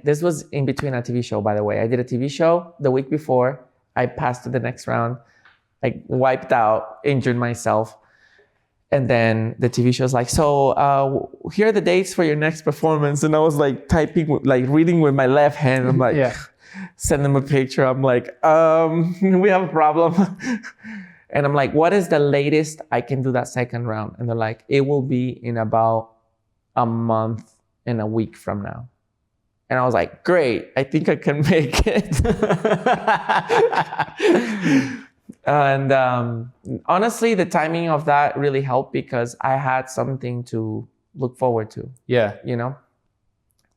Speaker 1: this was in between a TV show, by the way. I did a TV show the week before. I passed to the next round. I wiped out, injured myself. And then the TV show's like, so here are the dates for your next performance. And I was like typing, like reading with my left hand. I'm like,
Speaker 2: Yeah.
Speaker 1: send them a picture. I'm like, we have a problem. And I'm like, what is the latest I can do that second round? And they're like, it will be in about a month and a week from now. And I was like, great, I think I can make it. And honestly, the timing of that really helped because I had something to look forward to.
Speaker 2: Yeah.
Speaker 1: You know?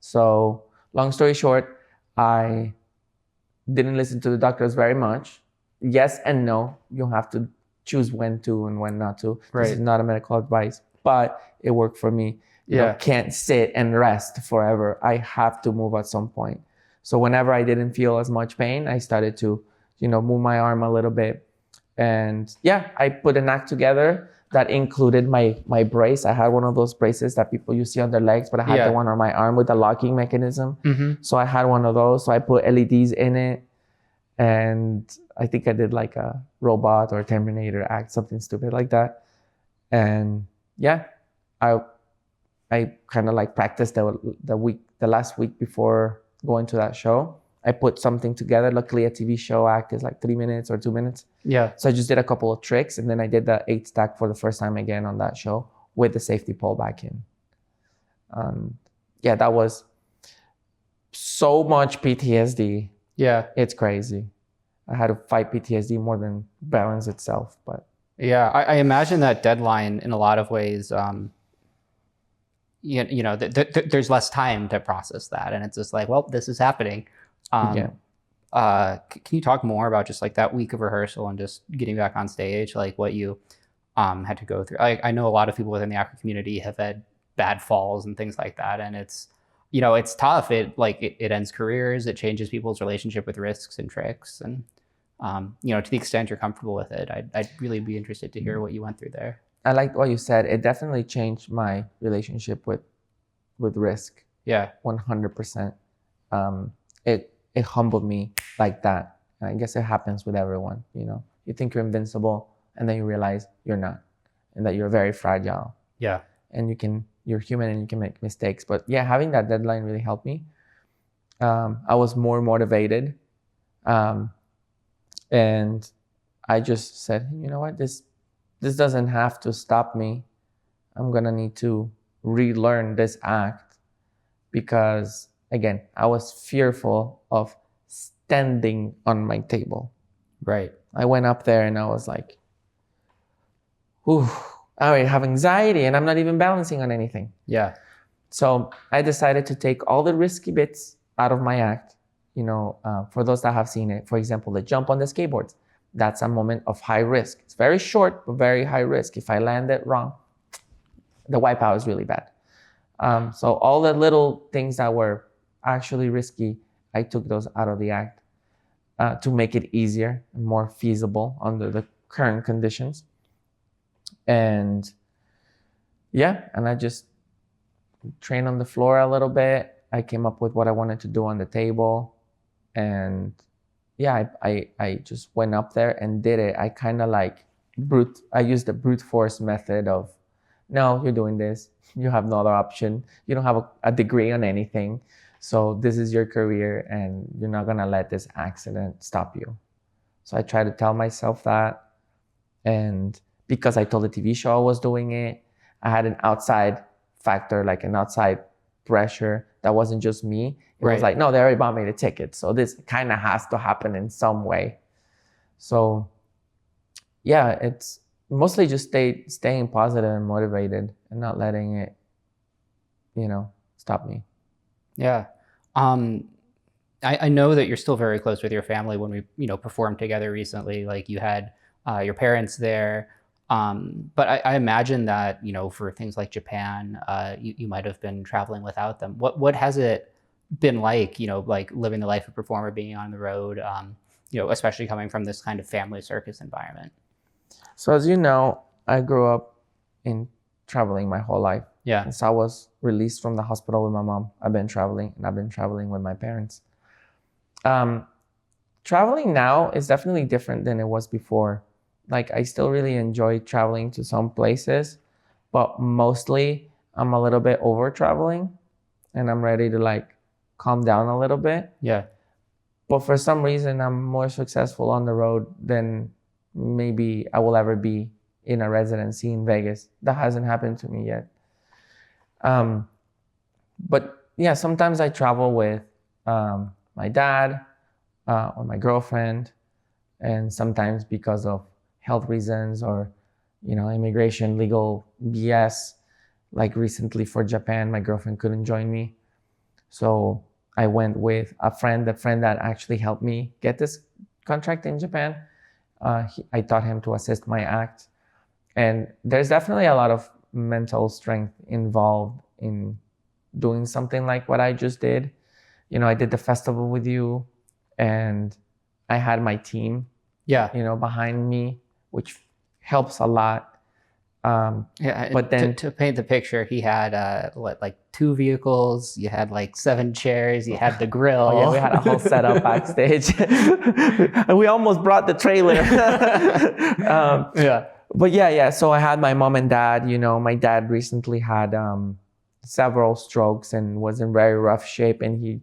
Speaker 1: So long story short, I didn't listen to the doctors very much. Yes and no. You have to choose when to and when not to.
Speaker 2: Right.
Speaker 1: This is not a medical advice, but it worked for me. You know, can't sit and rest forever. I have to move at some point. So whenever I didn't feel as much pain, I started to, move my arm a little bit. And yeah, I put an act together that included my brace. I had one of those braces that people you see on their legs, but I had the one on my arm with the locking mechanism.
Speaker 2: Mm-hmm.
Speaker 1: So I had one of those. So I put LEDs in it. And I think I did like a robot or Terminator act, something stupid like that. And yeah, I kind of like practiced the last week before going to that show. I put something together. Luckily, a TV show act is like 3 minutes or 2 minutes.
Speaker 2: Yeah.
Speaker 1: So I just did a couple of tricks, and then I did the 8 stack for the first time again on that show with the safety pole back in. Yeah, that was so much PTSD.
Speaker 2: Yeah.
Speaker 1: It's crazy. I had to fight PTSD more than balance itself, but.
Speaker 2: Yeah, I imagine that deadline in a lot of ways, there's less time to process that. And it's just like, well, this is happening. Can you talk more about just like that week of rehearsal and just getting back on stage, like what you had to go through? I know a lot of people within the Acro community have had bad falls and things like that. And it's tough. It ends careers. It changes people's relationship with risks and tricks. And, to the extent you're comfortable with it, I'd really be interested to hear what you went through there.
Speaker 1: I liked what you said. It definitely changed my relationship with risk.
Speaker 2: Yeah.
Speaker 1: 100%. It humbled me like that. And I guess it happens with everyone, You think you're invincible and then you realize you're not, and that you're very fragile.
Speaker 2: Yeah.
Speaker 1: And you're human and you can make mistakes. But yeah, having that deadline really helped me. I was more motivated. And I just said, you know what, this doesn't have to stop me. I'm gonna need to relearn this act because, again, I was fearful of standing on my table.
Speaker 2: Right.
Speaker 1: I went up there and I was like, ooh, I have anxiety and I'm not even balancing on anything.
Speaker 2: Yeah.
Speaker 1: So I decided to take all the risky bits out of my act. For those that have seen it, for example, the jump on the skateboards, that's a moment of high risk. It's very short, but very high risk. If I land it wrong, the wipeout is really bad. So all the little things that were actually risky, I took those out of the act to make it easier and more feasible under the current conditions. And yeah, and I just trained on the floor a little bit. I came up with what I wanted to do on the table. And yeah, I just went up there and did it. I kind of I used the brute force method of, no, you're doing this. You have no other option. You don't have a degree on anything. So this is your career and you're not going to let this accident stop you. So I tried to tell myself that. And because I told the TV show I was doing it, I had an outside factor, like an outside pressure that wasn't just me. It was like, no, they already bought me the ticket. So this kind of has to happen in some way. So yeah, it's mostly just staying positive and motivated and not letting it, stop me.
Speaker 2: Yeah. I know that you're still very close with your family. When we, performed together recently, like you had your parents there. But I imagine that, for things like Japan, you might have been traveling without them. What has it been like, like living the life of a performer, being on the road, especially coming from this kind of family circus environment?
Speaker 1: So as you know, I grew up in traveling my whole life.
Speaker 2: Yeah.
Speaker 1: Since I was released from the hospital with my mom, I've been traveling, and I've been traveling with my parents. Traveling now is definitely different than it was before. Like, I still really enjoy traveling to some places, but mostly I'm a little bit over traveling and I'm ready to like calm down a little bit.
Speaker 2: Yeah.
Speaker 1: But for some reason, I'm more successful on the road than maybe I will ever be in a residency in Vegas. That hasn't happened to me yet. But yeah, sometimes I travel with my dad or my girlfriend, and sometimes because of health reasons or, immigration, legal BS. Like recently for Japan, my girlfriend couldn't join me. So I went with a friend, the friend that actually helped me get this contract in Japan. I taught him to assist my act. And there's definitely a lot of mental strength involved in doing something like what I just did. I did the festival with you and I had my team,
Speaker 2: Yeah.
Speaker 1: behind me, which helps a lot.
Speaker 2: Yeah,
Speaker 1: But then
Speaker 2: to paint the picture, he had like 2 vehicles. You had like 7 chairs. You had the grill.
Speaker 1: Oh yeah, we had a whole setup backstage. And we almost brought the trailer.
Speaker 2: Yeah.
Speaker 1: But yeah. So I had my mom and dad. My dad recently had several strokes and was in very rough shape. And he,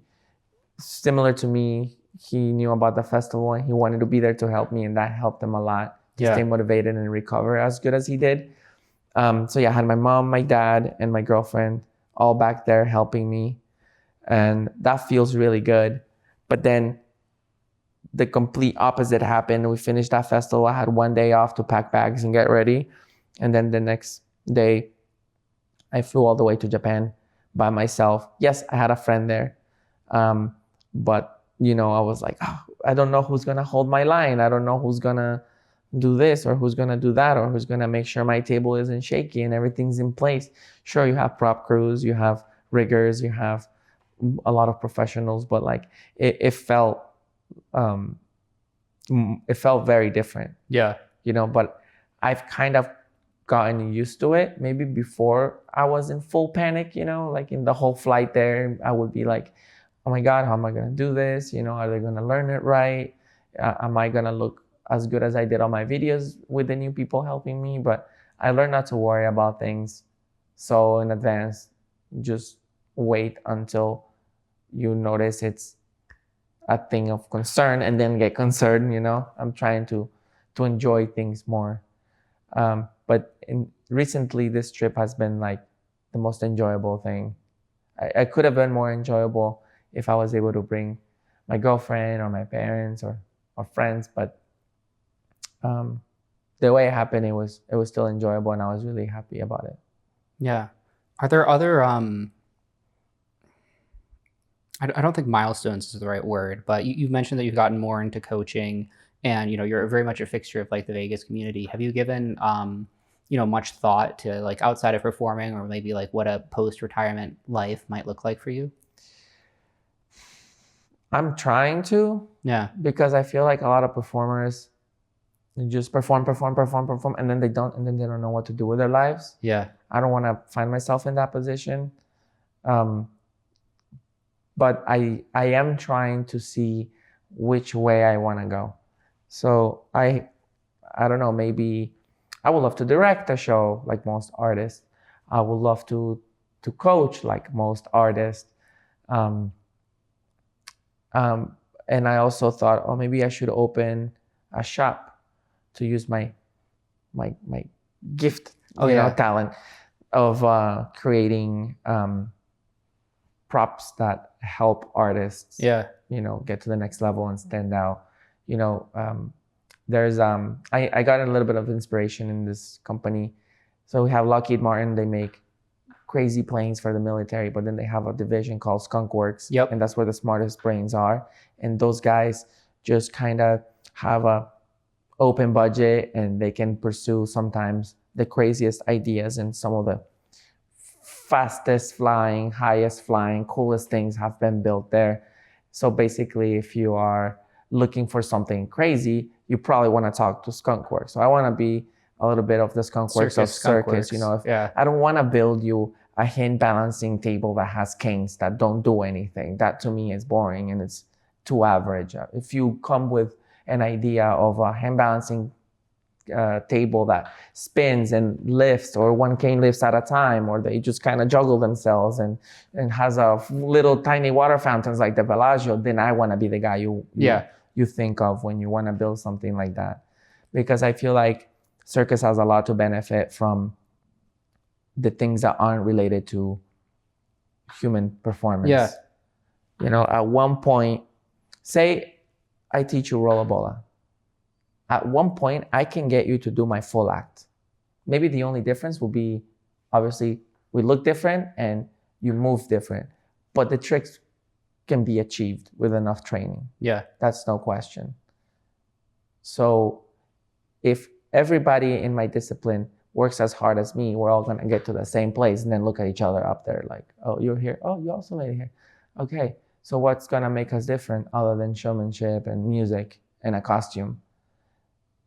Speaker 1: similar to me, he knew about the festival and he wanted to be there to help me, and that helped him a lot to stay motivated and recover as good as he did. So yeah, I had my mom, my dad, and my girlfriend all back there helping me. And that feels really good. But then the complete opposite happened. We finished that festival. I had one day off to pack bags and get ready. And then the next day, I flew all the way to Japan by myself. Yes, I had a friend there. But, I was like, oh, I don't know who's going to hold my line. I don't know who's going to do this or who's going to do that or who's going to make sure my table isn't shaky and everything's in place. Sure, you have prop crews, you have riggers, you have a lot of professionals, but like it felt very different.
Speaker 2: Yeah.
Speaker 1: But I've kind of gotten used to it. Maybe before I was in full panic, like in the whole flight there, I would be like, oh my God, how am I going to do this? Are they going to learn it right? Am I going to look as good as I did on my videos with the new people helping me? But I learned not to worry about things so in advance. Just wait until you notice it's a thing of concern and then get concerned. I'm trying to enjoy things more. But recently this trip has been like the most enjoyable thing. I could have been more enjoyable if I was able to bring my girlfriend or my parents or friends, but the way it happened, it was still enjoyable, and I was really happy about it.
Speaker 2: Yeah. Are there other I don't think milestones is the right word, but you've mentioned that you've gotten more into coaching, and you're very much a fixture of like the Vegas community. Have you given much thought to like outside of performing, or maybe like what a post-retirement life might look like for you?
Speaker 1: I'm trying to.
Speaker 2: Yeah.
Speaker 1: Because I feel like a lot of performers, they just perform, and then they don't know what to do with their lives.
Speaker 2: Yeah.
Speaker 1: I don't want to find myself in that position. But I am trying to see which way I want to go. So I don't know, maybe I would love to direct a show like most artists. I would love to coach like most artists. And I also thought, oh, maybe I should open a shop to use my gift, talent of creating props that help artists, get to the next level and stand out. There's I got a little bit of inspiration in this company. So we have Lockheed Martin. They make crazy planes for the military, but then they have a division called Skunk Works.
Speaker 2: Yep.
Speaker 1: And that's where the smartest brains are. And those guys just kind of have a open budget, and they can pursue sometimes the craziest ideas, and some of the fastest flying, highest flying, coolest things have been built there. So basically, if you are looking for something crazy, you probably want to talk to Skunk Works. So I want to be a little bit of the Skunk Works of Circus. I don't want to build you a hand balancing table that has canes that don't do anything. That to me is boring and it's too average. If you come with an idea of a hand balancing table that spins and lifts, or one cane lifts at a time, or they just kind of juggle themselves and has a little tiny water fountains like the Bellagio, then I want to be the guy you think of when you want to build something like that. Because I feel like Circus has a lot to benefit from the things that aren't related to human performance.
Speaker 2: Yeah.
Speaker 1: You know, at one point, say I teach you Rolla Bolla. At one point, I can get you to do my full act. Maybe the only difference will be, obviously, we look different and you move different, but the tricks can be achieved with enough training.
Speaker 2: Yeah.
Speaker 1: That's no question. So if everybody in my discipline works as hard as me, we're all going to get to the same place and then look at each other up there like, oh, you're here. Oh, you also made it here. Okay. So what's going to make us different other than showmanship and music and a costume?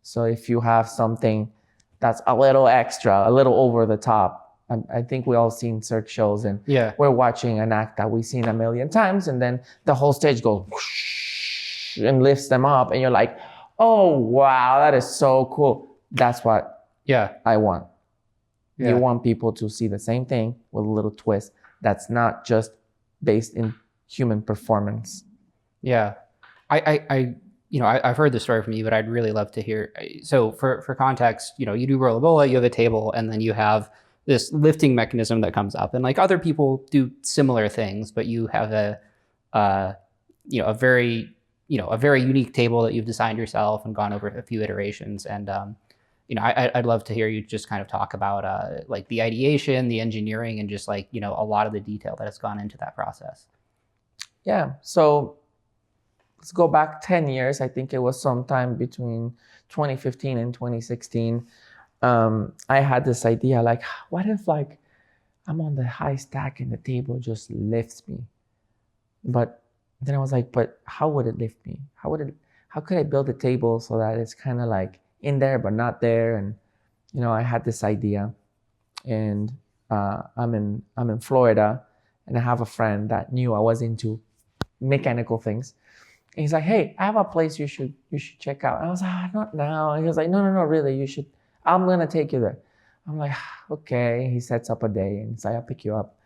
Speaker 1: So if you have something that's a little extra, a little over the top, I think we all seen Cirque shows and we're watching an act that we've seen a million times, and then the whole stage goes whoosh and lifts them up, and you're like, oh, wow, that is so cool. That's what I want. Yeah. You want people to see the same thing with a little twist that's not just based in human performance.
Speaker 2: Yeah. I've heard the story from you, but I'd really love to hear. So for context, you do Rolla Bolla, you have a table, and then you have this lifting mechanism that comes up, and like other people do similar things, but you have a very unique table that you've designed yourself and gone over a few iterations. And I'd love to hear you just kind of talk about like the ideation, the engineering, and just like a lot of the detail that has gone into that process.
Speaker 1: Yeah. So let's go back 10 years. I think it was sometime between 2015 and 2016. I had this idea, like, what if like I'm on the high stack and the table just lifts me? But then I was like, but how would it lift me? How could I build a table so that it's kind of like in there, but not there? And, I had this idea, and I'm in Florida, and I have a friend that knew I was into mechanical things. And he's like, hey, I have a place you should check out. And I was like, not now. And he was like, no, really, you should. I'm going to take you there. I'm like, okay. He sets up a day and he's like, I'll pick you up.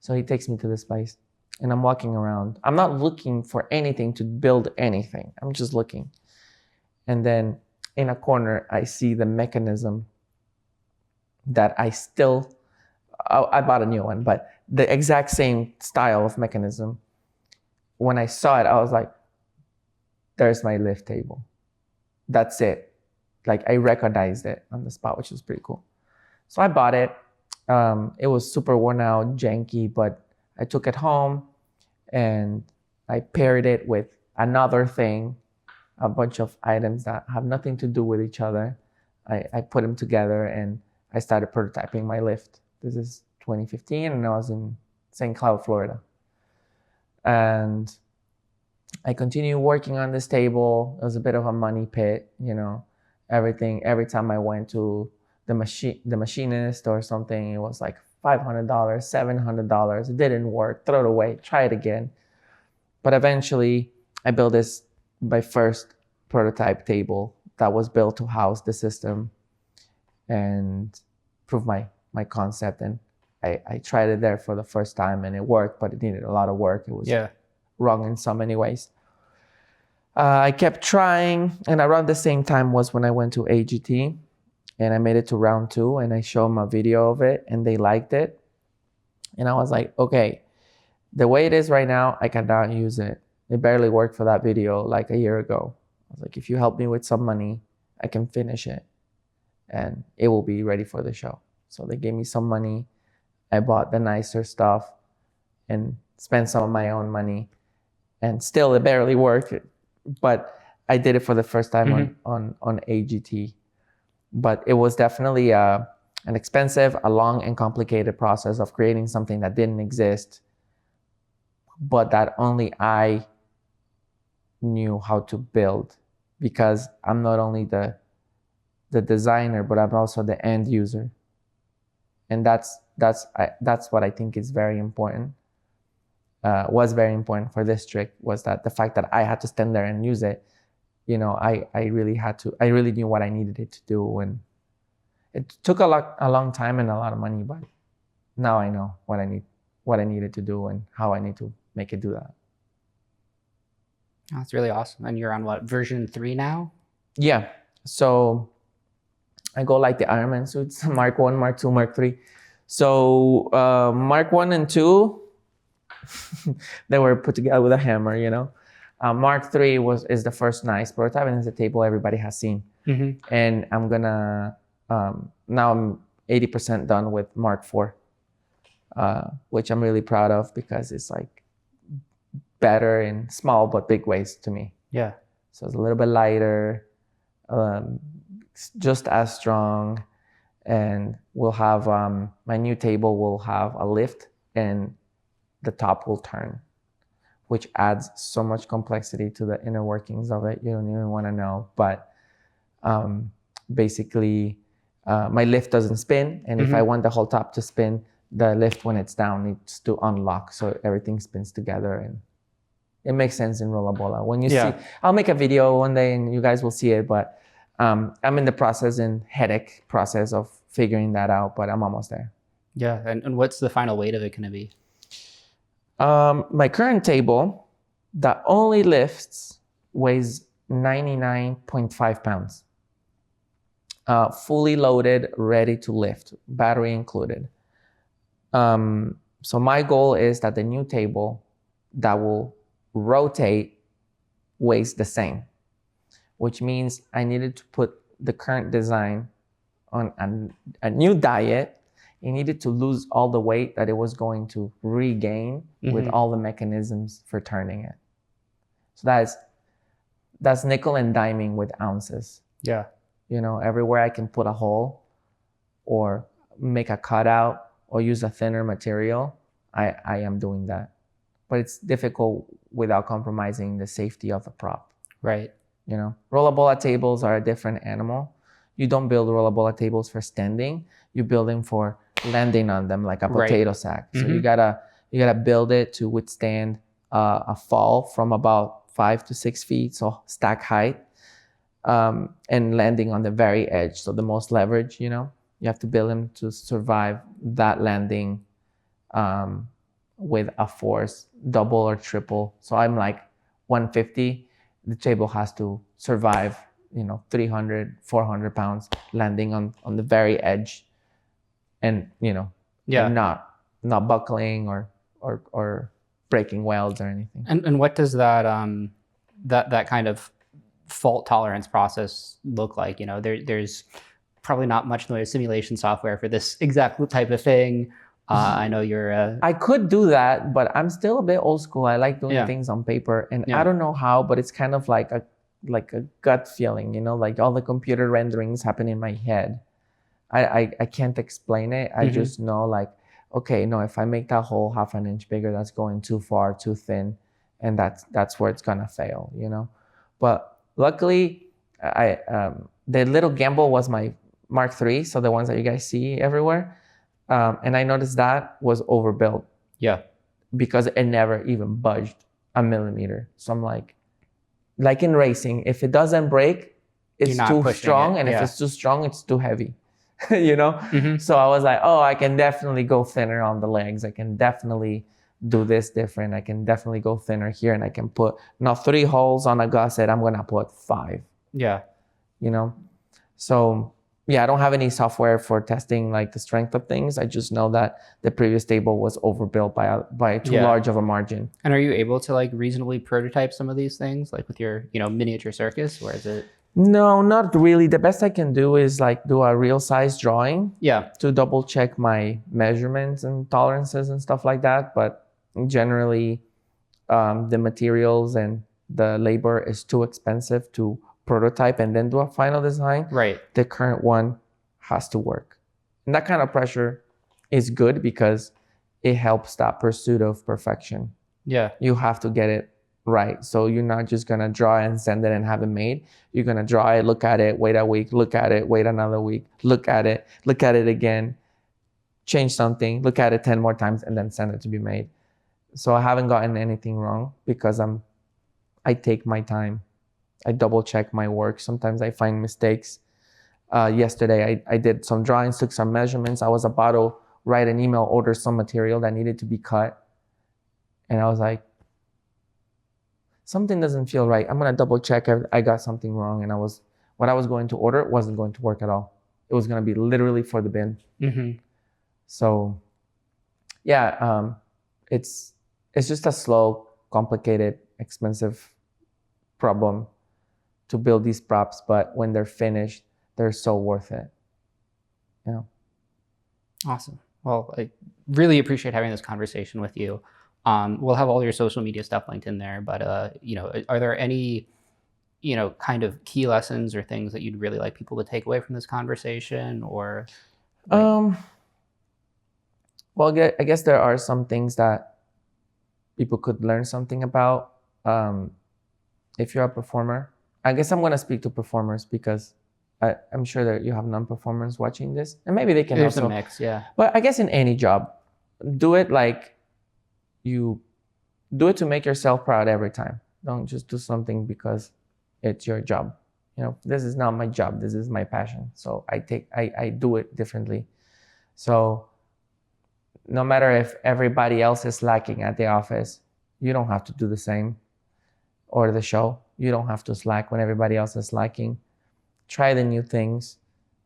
Speaker 1: So he takes me to this place, and I'm walking around. I'm not looking for anything to build anything. I'm just looking. And then in a corner, I see the mechanism that I bought a new one, but the exact same style of mechanism. When I saw it, I was like, there's my lift table. That's it. Like, I recognized it on the spot, which was pretty cool. So I bought it. It was super worn out, janky, but I took it home and I paired it with another thing, a bunch of items that have nothing to do with each other. I put them together and I started prototyping my lift. This is 2015, and I was in St. Cloud, Florida. And I continued working on this table. It was a bit of a money pit, everything. Every time I went to the machinist or something, it was like $500, $700. It didn't work. Throw it away. Try it again. But eventually, I built my first prototype table that was built to house the system and prove my concept. And I tried it there for the first time, and it worked, but it needed a lot of work. It was wrong in so many ways. I kept trying, and around the same time was when I went to AGT, and I made it to round 2, and I showed them a video of it, and they liked it. And I was like, okay, the way it is right now, I cannot use it. It barely worked for that video like a year ago. I was like, if you help me with some money, I can finish it, and it will be ready for the show. So they gave me some money. I bought the nicer stuff and spent some of my own money, and still it barely worked. But I did it for the first time on AGT. But it was definitely an expensive, a long and complicated process of creating something that didn't exist, but that only I knew how to build, because I'm not only the designer, but I'm also the end user. And that's what I think is very important. Was very important for this trick, was that the fact that I had to stand there and use it I really knew what I needed it to do, and it took a long time and a lot of money, but now I know what I needed to do and how I need to make it do that.
Speaker 2: That's really awesome. And you're on what, version 3 now?
Speaker 1: Yeah. So I go like the Iron Man suits, Mark 1, Mark 2, Mark 3. So Mark 1 and 2, they were put together with a hammer, Mark 3 is the first nice prototype, and it's a table everybody has seen.
Speaker 2: Mm-hmm.
Speaker 1: And I'm gonna, now I'm 80% done with Mark 4, which I'm really proud of because it's like better in small but big ways to me.
Speaker 2: Yeah.
Speaker 1: So it's a little bit lighter, just as strong, and we'll have my new table will have a lift and the top will turn, which adds so much complexity to the inner workings of it. You don't even want to know. But basically, my lift doesn't spin, and if I want the whole top to spin, the lift when it's down needs to unlock so everything spins together, and it makes sense in Rolla Bolla. When you see, I'll make a video one day and you guys will see it, but I'm in the headache process of figuring that out, but I'm almost there.
Speaker 2: Yeah, and what's the final weight of it going to be?
Speaker 1: My current table that only lifts weighs 99.5 pounds. Fully loaded, ready to lift, battery included. So my goal is that the new table that will rotate weighs the same, which means I needed to put the current design on a new diet. It needed to lose all the weight that it was going to regain with all the mechanisms for turning it. So that's nickel and diming with ounces.
Speaker 2: Yeah.
Speaker 1: Everywhere I can put a hole or make a cutout or use a thinner material, I am doing that. But it's difficult without compromising the safety of the prop.
Speaker 2: Right.
Speaker 1: Rolla Bolla tables are a different animal. You don't build Rolla Bolla tables for standing. You build them for landing on them like a potato sack. So you gotta build it to withstand a fall from about 5 to 6 feet, so stack height, and landing on the very edge. So the most leverage, you have to build them to survive that landing with a force double or triple. So I'm like 150. The table has to survive, 300, 400 pounds landing on the very edge, and and not buckling or breaking welds or anything.
Speaker 2: And what does that that kind of fault tolerance process look like? There's probably not much noise simulation software for this exact type of thing. I know you're
Speaker 1: I could do that, but I'm still a bit old school. I like doing things on paper, and I don't know how, but it's kind of like a gut feeling, like all the computer renderings happen in my head. I can't explain it. I just know, like, okay, no, if I make that hole half an inch bigger, that's going too far, too thin, and that's where it's gonna fail, But luckily, the little gamble was my Mark III, so the ones that you guys see everywhere. And I noticed that was overbuilt.
Speaker 2: Yeah.
Speaker 1: Because it never even budged a millimeter. So I'm like in racing, if it doesn't break, it's too strong. And if it's too strong, it's too heavy. So I was like, I can definitely go thinner on the legs. I can definitely do this different. I can definitely go thinner here. And I can put not 3 holes on a gusset. I'm going to put 5.
Speaker 2: Yeah.
Speaker 1: So yeah, I don't have any software for testing like the strength of things. I just know that the previous table was overbuilt by too large of a margin.
Speaker 2: And are you able to like reasonably prototype some of these things, like with your miniature Circus, or is it?
Speaker 1: No, not really. The best I can do is like do a real size drawing.
Speaker 2: Yeah.
Speaker 1: To double check my measurements and tolerances and stuff like that. But generally, the materials and the labor is too expensive to prototype and then do a final design.
Speaker 2: Right.
Speaker 1: The current one has to work. And that kind of pressure is good because it helps that pursuit of perfection.
Speaker 2: Yeah.
Speaker 1: You have to get it right. So you're not just going to draw and send it and have it made. You're going to draw it, look at it, wait a week, look at it, wait another week, look at it again, change something, look at it 10 more times, and then send it to be made. So I haven't gotten anything wrong because I take my time I double check my work. Sometimes I find mistakes. Yesterday, I did some drawings, took some measurements. I was about to write an email, order some material that needed to be cut. And I was like, something doesn't feel right. I'm going to double check. I got something wrong. And what I was going to order wasn't going to work at all. It was going to be literally for the bin.
Speaker 2: Mm-hmm.
Speaker 1: So yeah, it's just a slow, complicated, expensive problem to build these props. But when they're finished, they're so worth it. You know?
Speaker 2: Awesome. Well, I really appreciate having this conversation with you. We'll have all your social media stuff linked in there, but are there any, kind of key lessons or things that you'd really like people to take away from this conversation, or?
Speaker 1: Well, I guess there are some things that people could learn something about. If you're a performer, I guess I'm going to speak to performers because I'm sure that you have non-performers watching this, and maybe they can
Speaker 2: There's
Speaker 1: also.
Speaker 2: a mix, yeah.
Speaker 1: But I guess in any job, do it like you do it to make yourself proud every time. Don't just do something because it's your job. This is not my job. This is my passion. So I do it differently. So no matter if everybody else is slacking at the office, you don't have to do the same. Or the show, you don't have to slack when everybody else is slacking. Try the new things.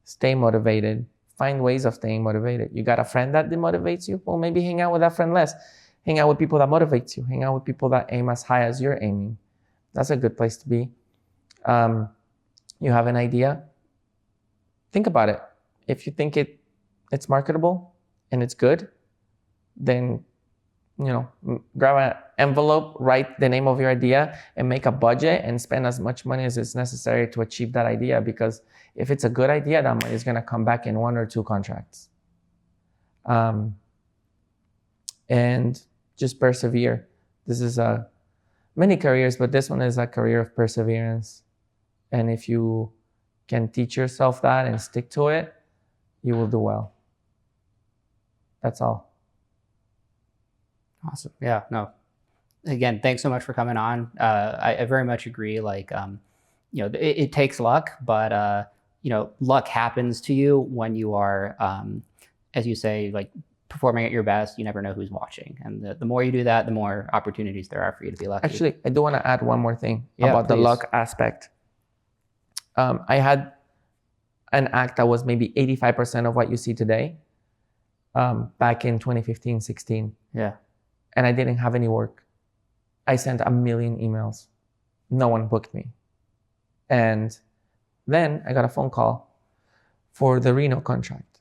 Speaker 1: Stay motivated. Find ways of staying motivated. You got a friend that demotivates you? Well, maybe hang out with that friend less. Hang out with people that motivate you. Hang out with people that aim as high as you're aiming. That's a good place to be. You have an idea? Think about it. If you think it's marketable and it's good, then grab an envelope, write the name of your idea, and make a budget and spend as much money as is necessary to achieve that idea. Because if it's a good idea, that money is going to come back in 1 or 2 contracts. And just persevere. This is many careers, but this one is a career of perseverance. And if you can teach yourself that and stick to it, you will do well. That's all.
Speaker 2: Awesome. Yeah, no. Again, thanks so much for coming on. I very much agree. It takes luck, but luck happens to you when you are, as you say, performing at your best. You never know who's watching, and the more you do that, the more opportunities there are for you to be lucky.
Speaker 1: Actually, I do want to add one more thing about
Speaker 2: please.
Speaker 1: The luck aspect. I had an act that was maybe 85% of what you see today, back in 2015, 16.
Speaker 2: Yeah.
Speaker 1: And I didn't have any work. I sent 1 million emails. No one booked me. And then I got a phone call for the Reno contract.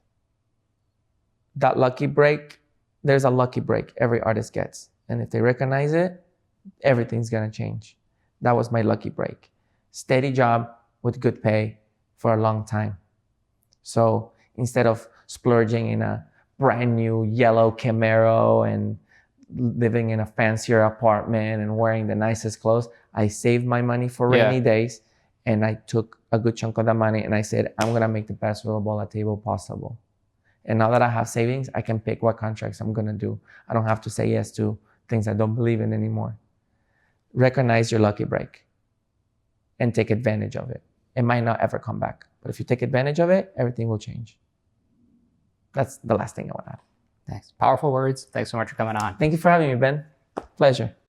Speaker 1: That lucky break, there's a lucky break every artist gets. And if they recognize it, everything's gonna change. That was my lucky break. Steady job with good pay for a long time. So instead of splurging in a brand new yellow Camaro and living in a fancier apartment and wearing the nicest clothes, I saved my money for rainy days, and I took a good chunk of the money and I said, I'm gonna make the best Rolla Bolla table possible. And now that I have savings, I can pick what contracts I'm gonna do. I don't have to say yes to things I don't believe in anymore. Recognize your lucky break and take advantage of it. It might not ever come back, but if you take advantage of it, everything will change. That's the last thing I want to add.
Speaker 2: Thanks. Powerful words. Thanks so much for coming on.
Speaker 1: Thank you for having me, Ben. Pleasure.